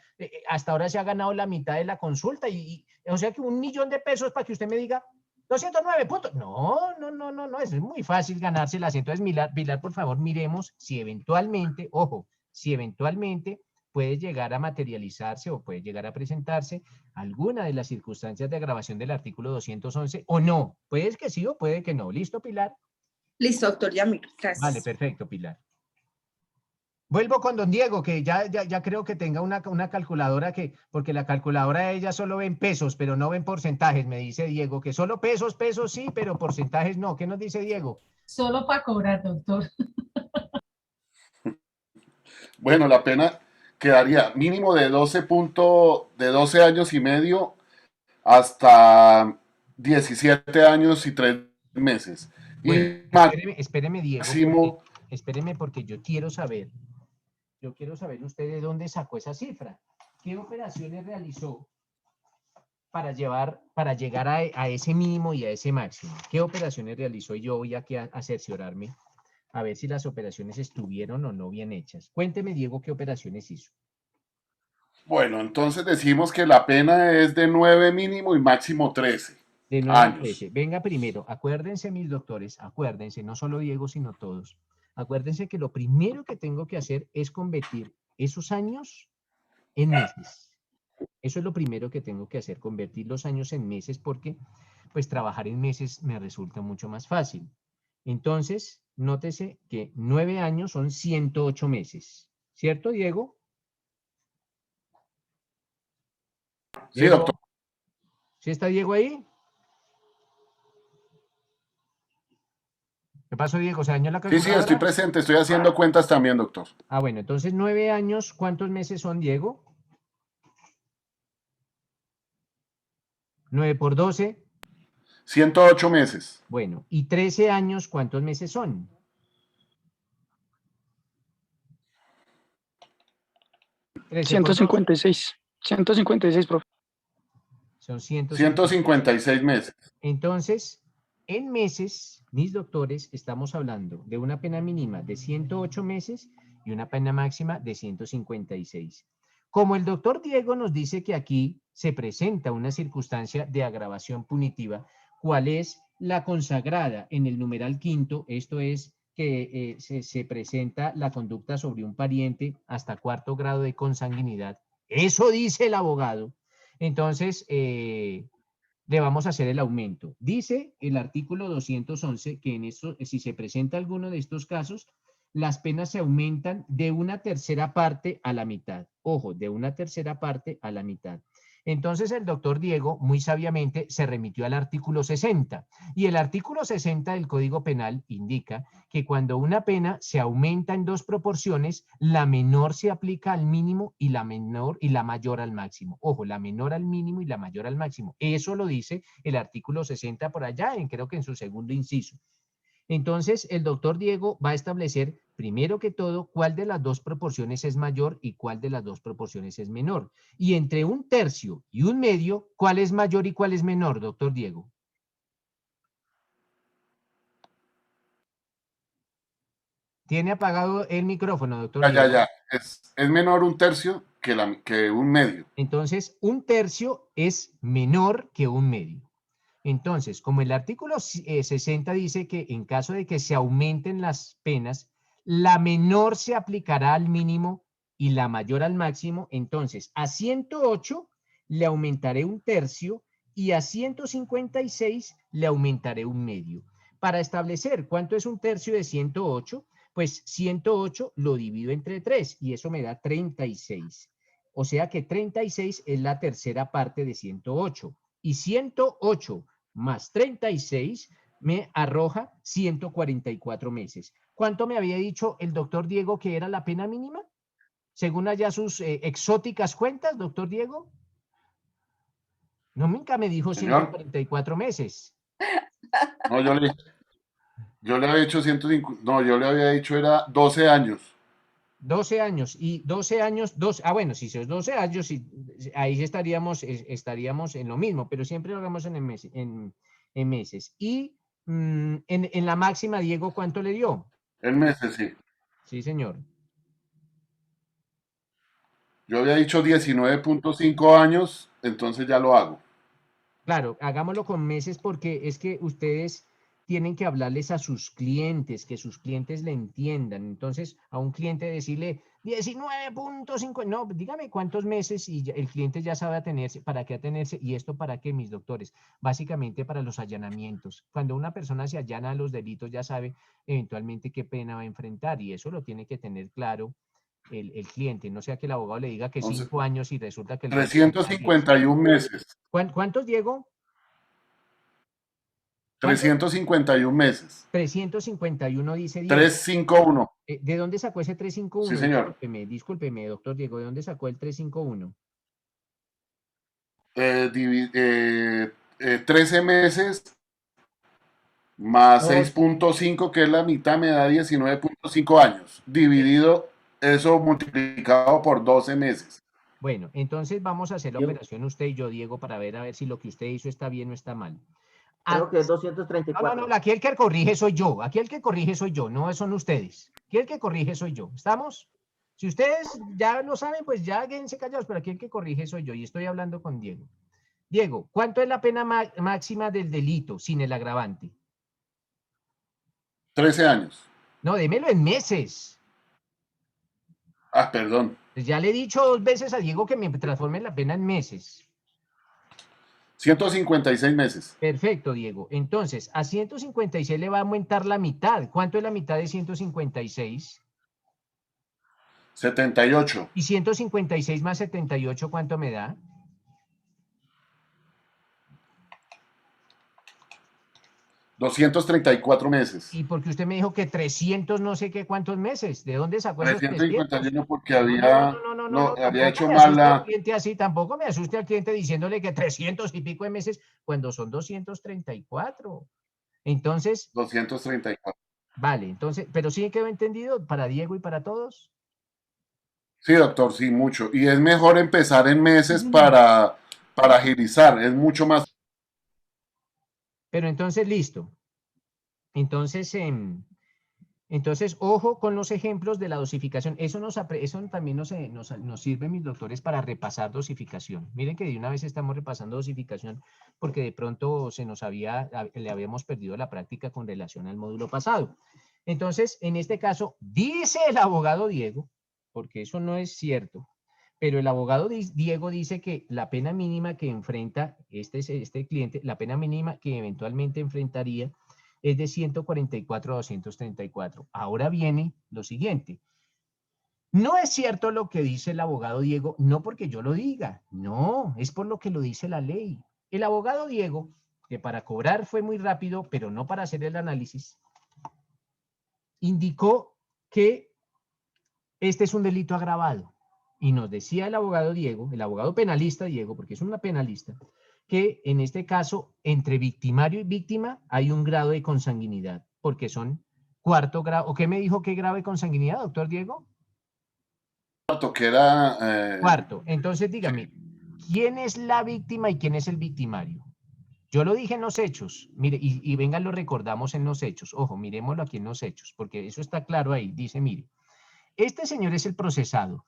hasta ahora se ha ganado la mitad de la consulta o sea que 1 millón de pesos para que usted me diga 209 puntos. No, es muy fácil ganárselas. Entonces, Pilar, por favor, miremos si eventualmente, ojo, si eventualmente puede llegar a materializarse o puede llegar a presentarse alguna de las circunstancias de agravación del artículo 211 o no. Puede que sí o puede que no. ¿Listo, Pilar? Listo, doctor Yamir. Gracias. Vale, perfecto, Pilar. Vuelvo con don Diego, que ya creo que tenga una calculadora porque la calculadora de ella solo ven pesos, pero no ven porcentajes, me dice Diego, que solo pesos sí, pero porcentajes no. ¿Qué nos dice Diego? Solo para cobrar, doctor. Bueno, la pena quedaría mínimo de 12 años y medio hasta 17 años y 3 meses. Bueno, y espéreme, Diego, máximo, espéreme porque yo quiero saber usted de dónde sacó esa cifra. ¿Qué operaciones realizó para llegar a ese mínimo y a ese máximo? ¿Qué operaciones realizó? Y yo voy aquí a cerciorarme a ver si las operaciones estuvieron o no bien hechas. Cuénteme, Diego, ¿qué operaciones hizo? Bueno, entonces decimos que la pena es de 9 mínimo y máximo 13 de 9 a años. 13. Venga primero, acuérdense mis doctores, acuérdense, no solo Diego, sino todos. Acuérdense que lo primero que tengo que hacer es convertir esos años en meses. Eso es lo primero que tengo que hacer, convertir los años en meses porque pues trabajar en meses me resulta mucho más fácil. Entonces, nótese que 9 años son 108 meses. ¿Cierto, Diego? Sí, doctor. ¿Sí está Diego ahí? ¿Qué pasó, Diego? ¿Se dañó la calculadora? Sí, estoy presente, estoy haciendo cuentas también, doctor. Ah, bueno, entonces 9 años, ¿cuántos meses son, Diego? 9 por 12. 108 meses. Bueno, ¿y 13 años cuántos meses son? ¿13 156. 156, profe. Son 156 meses. Entonces, en meses, mis doctores, estamos hablando de una pena mínima de 108 meses y una pena máxima de 156. Como el doctor Diego nos dice que aquí se presenta una circunstancia de agravación punitiva, ¿cuál es la consagrada en el numeral quinto? Esto es que se presenta la conducta sobre un pariente hasta 4º grado de consanguinidad. Eso dice el abogado. Entonces, le vamos a hacer el aumento. Dice el artículo 211 que en esto, si se presenta alguno de estos casos, las penas se aumentan de 1/3 parte a la mitad. Ojo, de 1/3 parte a la mitad. Entonces el doctor Diego, muy sabiamente, se remitió al artículo 60. Y el artículo 60 del Código Penal indica que cuando una pena se aumenta en 2 proporciones, la menor se aplica al mínimo y la mayor al máximo. Ojo, la menor al mínimo y la mayor al máximo. Eso lo dice el artículo 60 por allá, creo que en su segundo inciso. Entonces, el doctor Diego va a establecer, primero que todo, cuál de las 2 proporciones es mayor y cuál de las 2 proporciones es menor. Y entre 1/3 y 1/2, ¿cuál es mayor y cuál es menor, doctor Diego? Tiene apagado el micrófono, doctor. Ya. Es menor un tercio que un medio. Entonces, un tercio es menor que un medio. Entonces, como el artículo 60 dice que en caso de que se aumenten las penas, la menor se aplicará al mínimo y la mayor al máximo, entonces a 108 le aumentaré un tercio y a 156 le aumentaré un medio. Para establecer cuánto es un tercio de 108, pues 108 lo divido entre 3 y eso me da 36. O sea que 36 es la tercera parte de 108. Y 108 más 36 me arroja 144 meses. ¿Cuánto me había dicho el doctor Diego que era la pena mínima? Según allá sus exóticas cuentas, doctor Diego. No, nunca me dijo Señor. 144 meses. No, yo le había dicho 150, no, yo le había dicho era 12 años. 12 años y 12 años, bueno, si son 12 años, ahí estaríamos en lo mismo, pero siempre lo hagamos en meses. Y en la máxima, Diego, ¿cuánto le dio? En meses, sí. Sí, señor. Yo había dicho 19.5 años, entonces ya lo hago. Claro, hagámoslo con meses porque es que ustedes tienen que hablarles a sus clientes, que sus clientes le entiendan. Entonces, a un cliente decirle 19.5, no, dígame cuántos meses y el cliente ya sabe atenerse, para qué atenerse. ¿Y esto para qué, mis doctores? Básicamente para los allanamientos. Cuando una persona se allana a los delitos, ya sabe eventualmente qué pena va a enfrentar y eso lo tiene que tener claro el cliente. No sea que el abogado le diga que 5 años y resulta que... 351 meses. ¿Cuántos, Diego? 351 meses. 351 dice Diego. 351. ¿De dónde sacó ese 351? Sí, señor. Discúlpeme, doctor Diego, ¿de dónde sacó el 351? 13 meses más 6.5, que es la mitad, me da 19.5 años. Dividido, eso multiplicado por 12 meses. Bueno, entonces vamos a hacer la operación usted y yo, Diego, para ver a ver si lo que usted hizo está bien o está mal. Creo que es 234. No, aquí el que corrige soy yo. Aquí el que corrige soy yo, no son ustedes. Aquí el que corrige soy yo. ¿Estamos? Si ustedes ya lo saben, pues ya quédense callados, pero aquí el que corrige soy yo y estoy hablando con Diego. Diego, ¿cuánto es la pena máxima del delito sin el agravante? 13 años. No, démelo en meses. Ah, perdón. Pues ya le he dicho 2 veces a Diego que me transforme la pena en meses. 156 meses. Perfecto, Diego. Entonces, a 156 le va a aumentar la mitad. ¿Cuánto es la mitad de 156? 78. ¿Y 156 más 78 cuánto me da? 234 meses. ¿Y porque usted me dijo que 300 no sé qué cuántos meses? ¿De dónde sacó esos 351 porque había hecho mal la... Tampoco me asuste al cliente diciéndole que 300 y pico de meses cuando son 234. Entonces... 234. Vale, entonces, pero sí quedó entendido para Diego y para todos. Sí, doctor, sí, mucho. Y es mejor empezar en meses para agilizar, es mucho más. Pero entonces, listo. Entonces, ojo con los ejemplos de la dosificación. Eso también nos sirve, mis doctores, para repasar dosificación. Miren que de una vez estamos repasando dosificación porque de pronto le habíamos perdido la práctica con relación al módulo pasado. Entonces, en este caso, dice el abogado Diego, porque eso no es cierto, pero el abogado Diego dice que la pena mínima que enfrenta este cliente, la pena mínima que eventualmente enfrentaría es de 144 a 234. Ahora viene lo siguiente. No es cierto lo que dice el abogado Diego, no porque yo lo diga, no, es por lo que lo dice la ley. El abogado Diego, que para cobrar fue muy rápido, pero no para hacer el análisis, indicó que este es un delito agravado. Y nos decía el abogado Diego, el abogado penalista Diego, porque es una penalista, que en este caso, entre victimario y víctima, hay un grado de consanguinidad, porque son cuarto grado. ¿O qué me dijo qué grado de consanguinidad, doctor Diego? Cuarto, que era... Cuarto. Entonces, dígame, ¿quién es la víctima y quién es el victimario? Yo lo dije en los hechos, mire, y venga, lo recordamos en los hechos. Ojo, miremoslo aquí en los hechos, porque eso está claro ahí. Dice, mire, este señor es el procesado.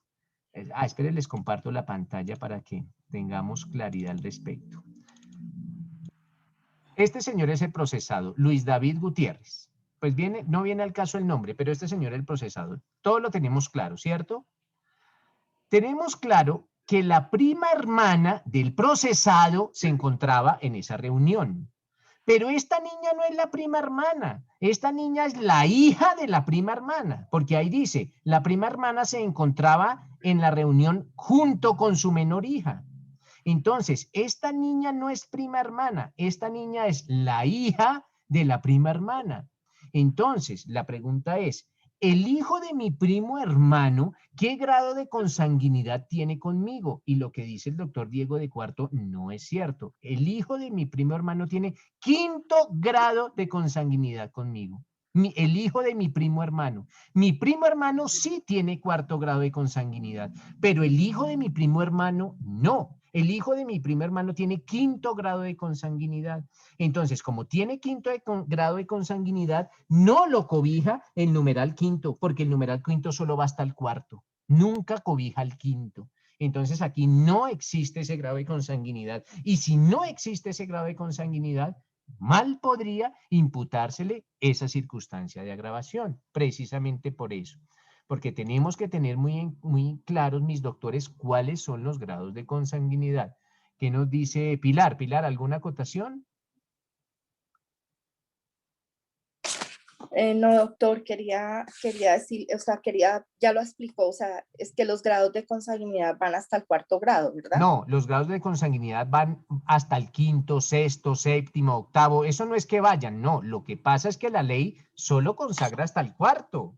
Esperen, les comparto la pantalla para que tengamos claridad al respecto. Este señor es el procesado, Luis David Gutiérrez. Pues no viene al caso el nombre, pero este señor es el procesado. Todo lo tenemos claro, ¿cierto? Tenemos claro que la prima hermana del procesado se encontraba en esa reunión. Pero esta niña no es la prima hermana, esta niña es la hija de la prima hermana, porque ahí dice, la prima hermana se encontraba en la reunión junto con su menor hija. Entonces, esta niña no es prima hermana, esta niña es la hija de la prima hermana. Entonces, la pregunta es, el hijo de mi primo hermano, ¿qué grado de consanguinidad tiene conmigo? Y lo que dice el doctor Diego de Cuarto no es cierto. El hijo de mi primo hermano tiene 5º grado de consanguinidad conmigo. El hijo de mi primo hermano. Mi primo hermano sí tiene 4º grado de consanguinidad, pero el hijo de mi primo hermano no. El hijo de mi primo hermano tiene 5º grado de consanguinidad. Entonces, como tiene 5º grado de consanguinidad, no lo cobija el numeral 5º, porque el numeral 5º solo va hasta el 4º. Nunca cobija el 5º. Entonces, aquí no existe ese grado de consanguinidad. Y si no existe ese grado de consanguinidad, mal podría imputársele esa circunstancia de agravación, precisamente por eso. Porque tenemos que tener muy claros, mis doctores, cuáles son los grados de consanguinidad. ¿Qué nos dice Pilar? Pilar, ¿alguna acotación? No, doctor, quería decir, o sea, ya lo explicó, o sea, es que los grados de consanguinidad van hasta el 4º grado, ¿verdad? No, los grados de consanguinidad van hasta el 5º, 6º, 7º, 8º. Eso no es que vayan, no. Lo que pasa es que la ley solo consagra hasta el 4º.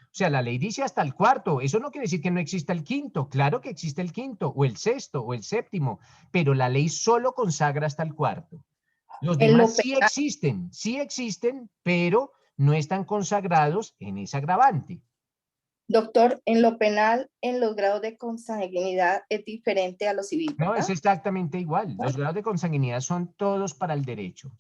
O sea, la ley dice hasta el 4º. Eso no quiere decir que no exista el 5º. Claro que existe el 5º, o el 6º, o el 7º, pero la ley solo consagra hasta el 4º. Los demás sí existen, pero no están consagrados en ese agravante. Doctor, en lo penal, en los grados de consanguinidad es diferente a lo civil, ¿verdad? No, es exactamente igual. Los grados de consanguinidad son todos para el derecho,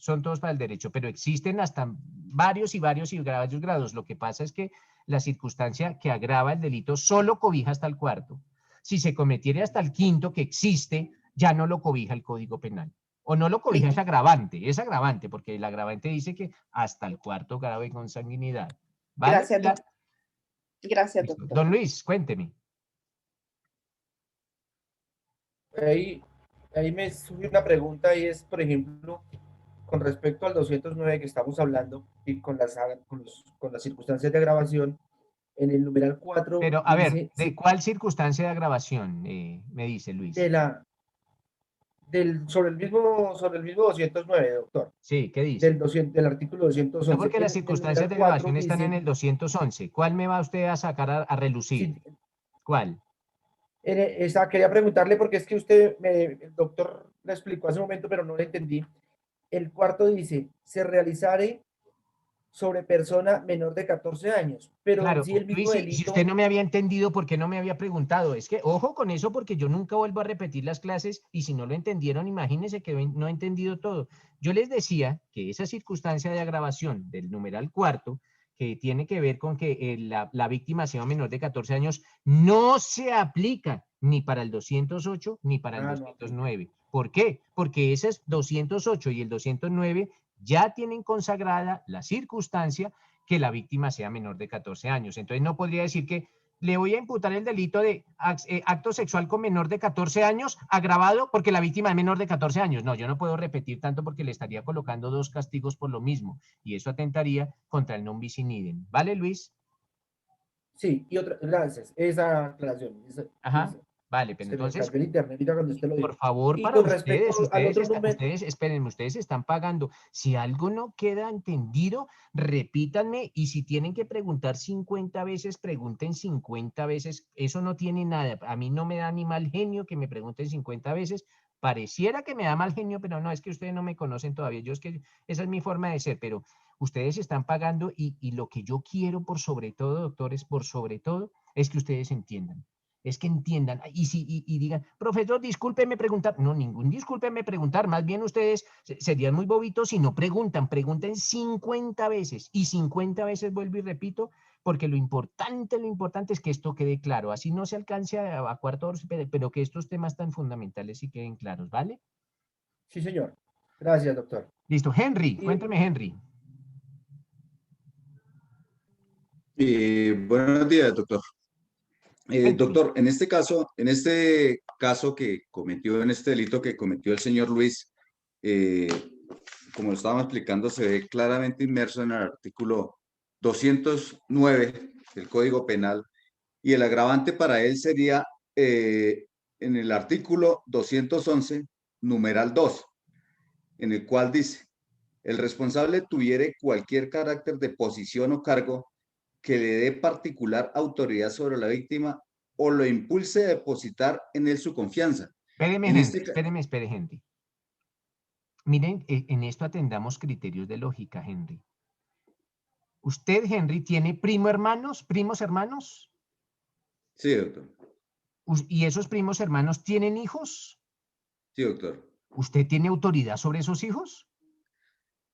pero existen hasta varios y varios grados. Lo que pasa es que la circunstancia que agrava el delito solo cobija hasta el 4º. Si se cometiera hasta el 5º que existe, ya no lo cobija el Código Penal. O no lo cobija, es agravante, porque el agravante dice que hasta el 4º grado de consanguinidad. ¿Vale? Gracias, doctor. Gracias, doctor. Don Luis, cuénteme. Ahí me surge una pregunta y es, por ejemplo, con respecto al 209 que estamos hablando y con las circunstancias de agravación, en el numeral 4. Pero, a ver, ¿de cuál circunstancia de agravación me dice Luis? Sobre el mismo 209, doctor. Sí, ¿qué dice? Del artículo 211. No, porque las circunstancias de agravación están en el 211. ¿Cuál me va usted a sacar a relucir? Sí. ¿Cuál? Quería preguntarle porque es que el doctor le explicó hace un momento, pero no lo entendí. El cuarto dice, se realizare sobre persona menor de 14 años. Pero claro, si el mismo Luis, delito... si usted no me había entendido, ¿por qué no me había preguntado? Es que, ojo con eso, porque yo nunca vuelvo a repetir las clases y si no lo entendieron, imagínense que no he entendido todo. Yo les decía que esa circunstancia de agravación del numeral 4, que tiene que ver con que la víctima sea menor de 14 años, no se aplica ni para el 208 ni para el 209. ¿Por qué? Porque ese 208 y el 209 ya tienen consagrada la circunstancia que la víctima sea menor de 14 años. Entonces no podría decir que le voy a imputar el delito de acto sexual con menor de 14 años agravado porque la víctima es menor de 14 años. No, yo no puedo repetir tanto porque le estaría colocando 2 castigos por lo mismo y eso atentaría contra el non bis in idem. ¿Vale, Luis? Sí, y otra, gracias, esa aclaración. Ajá. Vale, pero entonces, por favor, para ustedes están pagando. Si algo no queda entendido, repítanme y si tienen que preguntar 50 veces, pregunten 50 veces. Eso no tiene nada. A mí no me da ni mal genio que me pregunten 50 veces. Pareciera que me da mal genio, pero no, es que ustedes no me conocen todavía. Yo es que esa es mi forma de ser, pero ustedes están pagando y lo que yo quiero por sobre todo, doctores, por sobre todo, es que ustedes entiendan es que entiendan y digan, profesor, discúlpeme preguntar. No, ningún discúlpeme preguntar. Más bien ustedes serían muy bobitos si no preguntan. Pregunten 50 veces y 50 veces vuelvo y repito, porque lo importante es que esto quede claro. Así no se alcance a cuarto hora, pero que estos temas tan fundamentales sí queden claros, ¿vale? Sí, señor. Gracias, doctor. Listo. Henry, cuéntame, Henry. Buenos días, doctor. Doctor, en este caso que cometió, en este delito que cometió el señor Luis, como lo estábamos explicando, se ve claramente inmerso en el artículo 209 del Código Penal, y el agravante para él sería en el artículo 211, numeral 2, en el cual dice, el responsable tuviere cualquier carácter de posición o cargo que le dé particular autoridad sobre la víctima o lo impulse a depositar en él su confianza. Espéreme, Henry. Miren, en esto atendamos criterios de lógica, Henry. ¿Usted, Henry, tiene primos hermanos? Sí, doctor. ¿Y esos primos hermanos tienen hijos? Sí, doctor. ¿Usted tiene autoridad sobre esos hijos?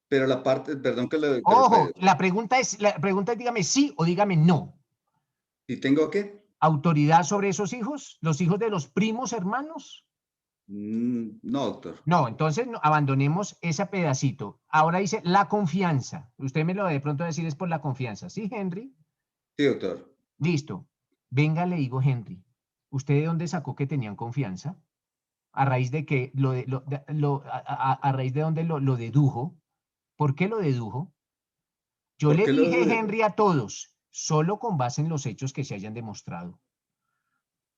Pero la parte, perdón que le... Ojo, la pregunta es dígame sí o dígame no. ¿Y tengo qué? ¿Autoridad sobre esos hijos? ¿Los hijos de los primos hermanos? No, doctor. No, entonces abandonemos ese pedacito. Ahora dice la confianza. Usted me lo de pronto decir es por la confianza. ¿Sí, Henry? Sí, doctor. Listo. Venga, le digo, Henry, ¿usted de dónde sacó que tenían confianza? ¿A raíz de qué? ¿A raíz de dónde lo dedujo? ¿Por qué lo dedujo? Yo le dije, Henry, a todos, solo con base en los hechos que se hayan demostrado.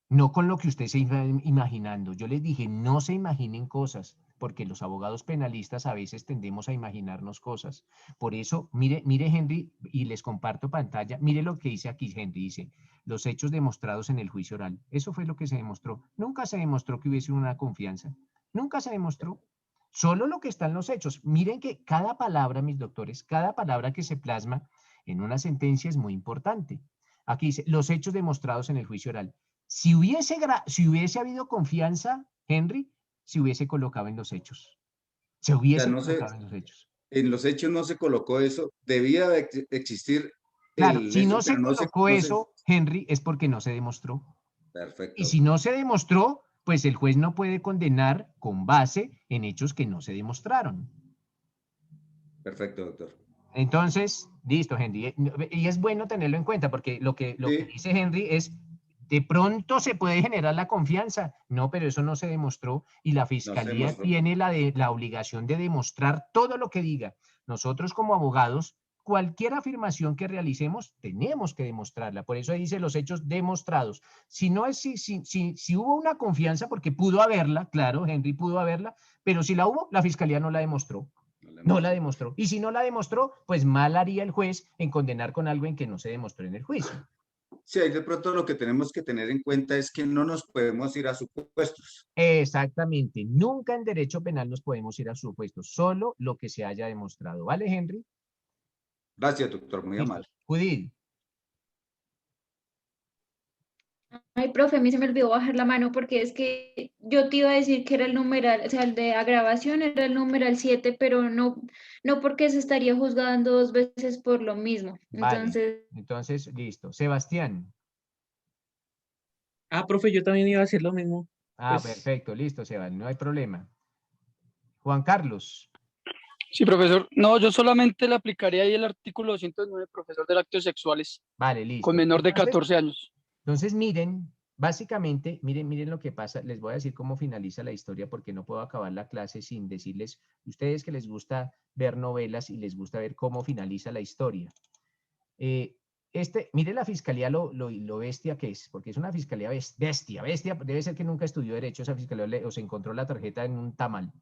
No con lo que usted se iba imaginando. Yo les dije, no se imaginen cosas, porque los abogados penalistas a veces tendemos a imaginarnos cosas. Por eso, mire, Henry, y les comparto pantalla, mire lo que dice aquí, Henry, dice, los hechos demostrados en el juicio oral. Eso fue lo que se demostró. Nunca se demostró que hubiese una confianza. Nunca se demostró. Solo lo que está en los hechos. Miren que cada palabra, mis doctores, cada palabra que se plasma en una sentencia es muy importante. Aquí dice, los hechos demostrados en el juicio oral. Si hubiese habido confianza, Henry, se hubiese colocado en los hechos. Se hubiese colocado en los hechos. En los hechos no se colocó eso. Debía de existir. Claro, si no se colocó eso, Henry, es porque no se demostró. Perfecto. Y si no se demostró, pues el juez no puede condenar con base en hechos que no se demostraron. Perfecto, doctor. Entonces, listo, Henry. Y es bueno tenerlo en cuenta porque lo que dice Henry es, de pronto se puede generar la confianza. No, pero eso no se demostró y la fiscalía tiene la obligación de demostrar todo lo que diga. Nosotros como abogados, cualquier afirmación que realicemos, tenemos que demostrarla. Por eso dice los hechos demostrados. Si hubo una confianza, porque pudo haberla, claro, Henry pudo haberla, pero si la hubo, la fiscalía no la demostró. No la demostró. Y si no la demostró, pues mal haría el juez en condenar con algo en que no se demostró en el juicio. Sí, ahí de pronto lo que tenemos que tener en cuenta es que no nos podemos ir a supuestos. Exactamente. Nunca en derecho penal nos podemos ir a supuestos. Solo lo que se haya demostrado. ¿Vale, Henry? Gracias, doctor. Muy amable. Judith. Ay, profe, a mí se me olvidó bajar la mano porque es que yo te iba a decir que era el numeral, o sea, el de agravación era el numeral 7, pero no porque se estaría juzgando 2 veces por lo mismo. Vale. Entonces, listo. Sebastián. Profe, yo también iba a decir lo mismo. Perfecto, listo, Sebastián, no hay problema. Juan Carlos. Sí, profesor. No, yo solamente le aplicaría ahí el artículo 209, profesor, de actos sexuales. Vale, listo. Con menor de 14 años. Entonces, miren, básicamente, miren lo que pasa. Les voy a decir cómo finaliza la historia porque no puedo acabar la clase sin decirles, ustedes que les gusta ver novelas y les gusta ver cómo finaliza la historia. Mire la fiscalía lo bestia que es, porque es una fiscalía bestia, debe ser que nunca estudió derecho esa fiscalía o se encontró la tarjeta en un tamal.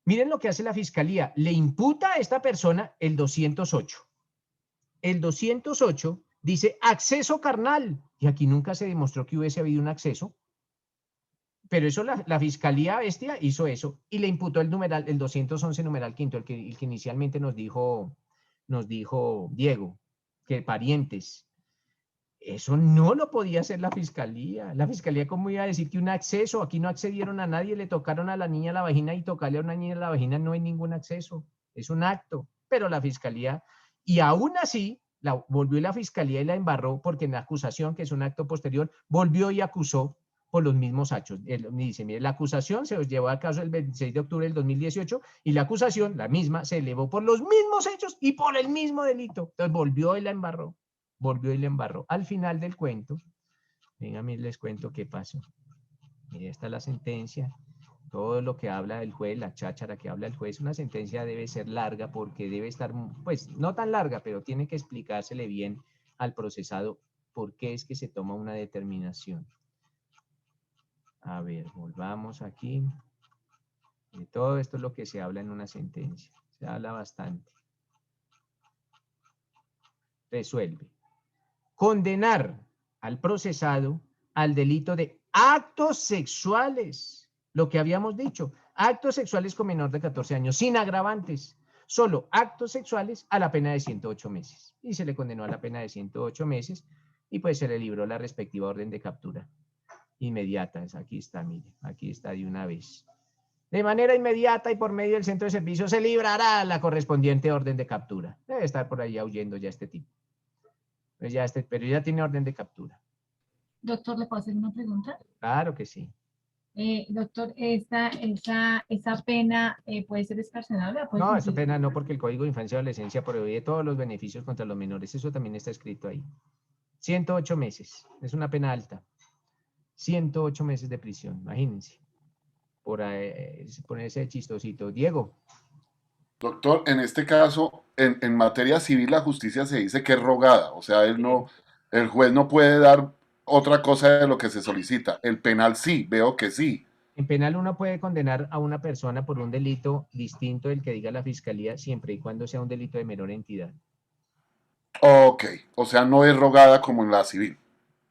Miren lo que hace la fiscalía, le imputa a esta persona el 208. El 208 dice acceso carnal, y aquí nunca se demostró que hubiese habido un acceso, pero eso la fiscalía bestia hizo eso, y le imputó el 211 numeral quinto, el que inicialmente nos dijo Diego, que parientes. Eso no lo podía hacer la fiscalía. La fiscalía, ¿cómo iba a decir que un acceso? Aquí no accedieron a nadie, le tocaron a la niña la vagina, y tocarle a una niña la vagina no hay ningún acceso. Es un acto. Pero la fiscalía, y aún así, volvió la fiscalía y la embarró, porque en la acusación, que es un acto posterior, volvió y acusó por los mismos hechos. Dice, mire, la acusación se llevó a cabo el 26 de octubre del 2018 y la acusación, la misma, se elevó por los mismos hechos y por el mismo delito. Entonces volvió y la embarró. Volvió y le embarró. Al final del cuento, venga, les cuento qué pasó. Mire, esta es la sentencia. Todo lo que habla el juez, la cháchara que habla el juez, una sentencia debe ser larga porque debe estar, pues, no tan larga, pero tiene que explicársele bien al procesado por qué es que se toma una determinación. A ver, volvamos aquí. De todo esto es lo que se habla en una sentencia. Se habla bastante. Resuelve. Condenar al procesado al delito de actos sexuales. Lo que habíamos dicho, actos sexuales con menor de 14 años, sin agravantes. Solo actos sexuales a la pena de 108 meses. Y se le condenó a la pena de 108 meses y pues se le libró la respectiva orden de captura inmediata. Aquí está, mire, aquí está de una vez. De manera inmediata y por medio del centro de servicio se librará la correspondiente orden de captura. Debe estar por ahí huyendo ya este tipo. Pues ya pero ya tiene orden de captura. Doctor, ¿le puedo hacer una pregunta? Claro que sí. Doctor, ¿esa pena puede ser excarcelable? No, esa pena no, porque el Código de Infancia y Adolescencia prohíbe todos los beneficios contra los menores. Eso también está escrito ahí. 108 meses. Es una pena alta. 108 meses de prisión, imagínense. Por ponerse chistosito. Diego. Doctor, en este caso, en materia civil, la justicia se dice que es rogada. O sea, el juez no puede dar otra cosa de lo que se solicita. El penal sí, veo que sí. En penal uno puede condenar a una persona por un delito distinto del que diga la fiscalía, siempre y cuando sea un delito de menor entidad. Ok, o sea, no es rogada como en la civil.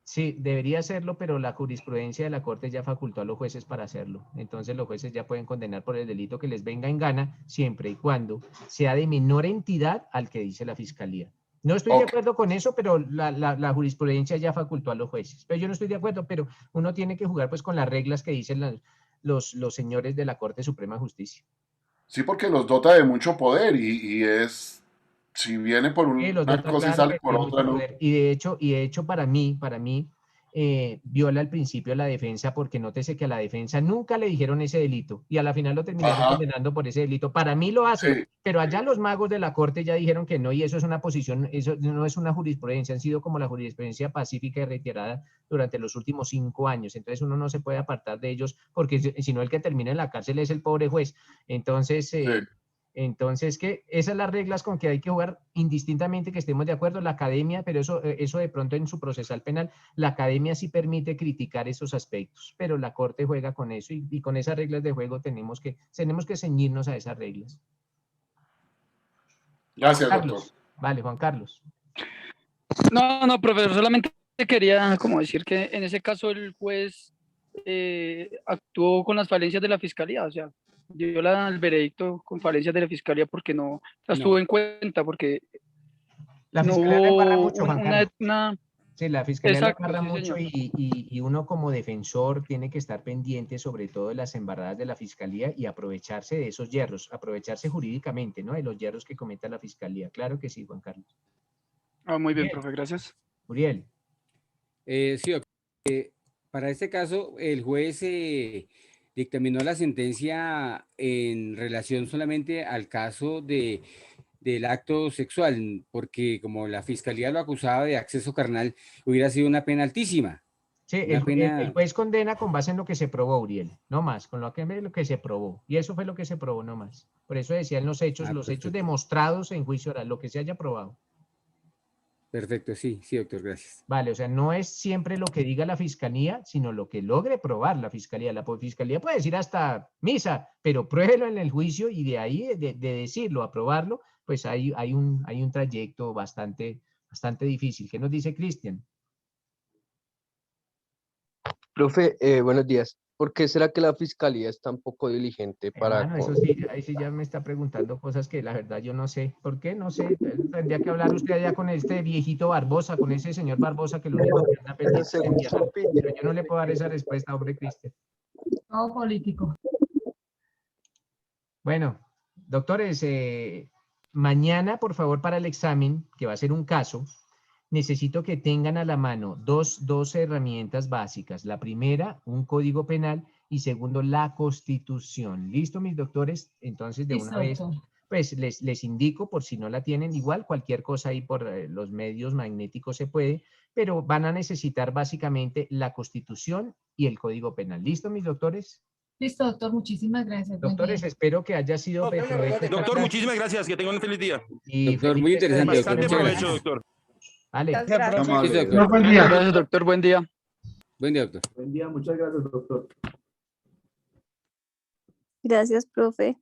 Sí, debería hacerlo, pero la jurisprudencia de la Corte ya facultó a los jueces para hacerlo. Entonces los jueces ya pueden condenar por el delito que les venga en gana, siempre y cuando sea de menor entidad al que dice la fiscalía. No estoy de acuerdo con eso, pero la jurisprudencia ya facultó a los jueces. Pero yo no estoy de acuerdo, pero uno tiene que jugar pues con las reglas que dicen los señores de la Corte Suprema de Justicia. Sí, porque los dota de mucho poder y es, si viene por una cosa y sale por otra, ¿no? Y de hecho para mí, viola el principio de la defensa, porque nótese que a la defensa nunca le dijeron ese delito y a la final lo terminaron condenando por ese delito. Para mí lo hacen, pero allá los magos de la Corte ya dijeron que no, y eso es una posición, eso no es una jurisprudencia, han sido como la jurisprudencia pacífica y reiterada durante los últimos 5 años. Entonces uno no se puede apartar de ellos, porque si no, el que termina en la cárcel es el pobre juez. Entonces, que esas son las reglas con que hay que jugar, indistintamente que estemos de acuerdo. La academia, pero eso de pronto en su procesal penal, la academia sí permite criticar esos aspectos, pero la Corte juega con eso y con esas reglas de juego tenemos que ceñirnos a esas reglas. Gracias, Carlos. doctor. Vale, Juan Carlos. No, profesor, solamente quería como decir que en ese caso el juez actuó con las falencias de la fiscalía, o sea, dio el veredicto con falencias de la fiscalía porque no las tuvo en cuenta, porque la fiscalía le embarra mucho, Juan Carlos. Sí, la fiscalía le embarra mucho y uno como defensor tiene que estar pendiente sobre todo de las embarradas de la fiscalía y aprovecharse de esos hierros, aprovecharse jurídicamente, ¿no? De los hierros que cometa la fiscalía. Claro que sí, Juan Carlos. Muy bien, profe, gracias. Uriel. Sí, para este caso, el juez dictaminó la sentencia en relación solamente al caso del acto sexual, porque como la fiscalía lo acusaba de acceso carnal, hubiera sido una pena altísima. Sí, el juez condena con base en lo que se probó, Uriel, no más, con lo que se probó. Y eso fue lo que se probó, no más. Por eso decían los hechos demostrados en juicio oral, lo que se haya probado. Perfecto, sí, doctor, gracias. Vale, o sea, no es siempre lo que diga la fiscalía, sino lo que logre probar la fiscalía. La fiscalía puede decir hasta misa, pero pruébelo en el juicio y de ahí, de decirlo, aprobarlo, pues hay un trayecto bastante difícil. ¿Qué nos dice Cristian? Profe, buenos días. ¿por qué será que la fiscalía es tan poco diligente para... Hermano, eso sí, ahí sí ya me está preguntando cosas que la verdad yo no sé. ¿Por qué? No sé. Tendría que hablar usted allá con este viejito Barbosa, con ese señor Barbosa que lo único que anda pendiente es Según su enviar. opinión. Pero yo no le puedo dar esa respuesta, hombre, Cristian. Todo político. Bueno, doctores, mañana, por favor, para el examen, que va a ser un caso, necesito que tengan a la mano dos herramientas básicas. La primera, un código penal, y segundo, la Constitución. ¿Listo, mis doctores? Entonces, de una Listo, vez, doctor. pues les indico, por si no la tienen, igual cualquier cosa ahí por los medios magnéticos se puede, pero van a necesitar básicamente la Constitución y el Código Penal. ¿Listo, mis doctores? Listo, doctor, muchísimas gracias. Buen Doctores, día. espero que haya sido de provecho esta Doctor, clase. muchísimas gracias. Que tenga un feliz día. Y Doctor, muy feliz resto de interesante, día. doctor. Bastante Muchas provecho, gracias. doctor. Vale. Muy amable, Sí, doctor. doctor. Buen día. Gracias, doctor. Buen día. Buen día, doctor. Buen día, muchas gracias, doctor. Gracias, profe.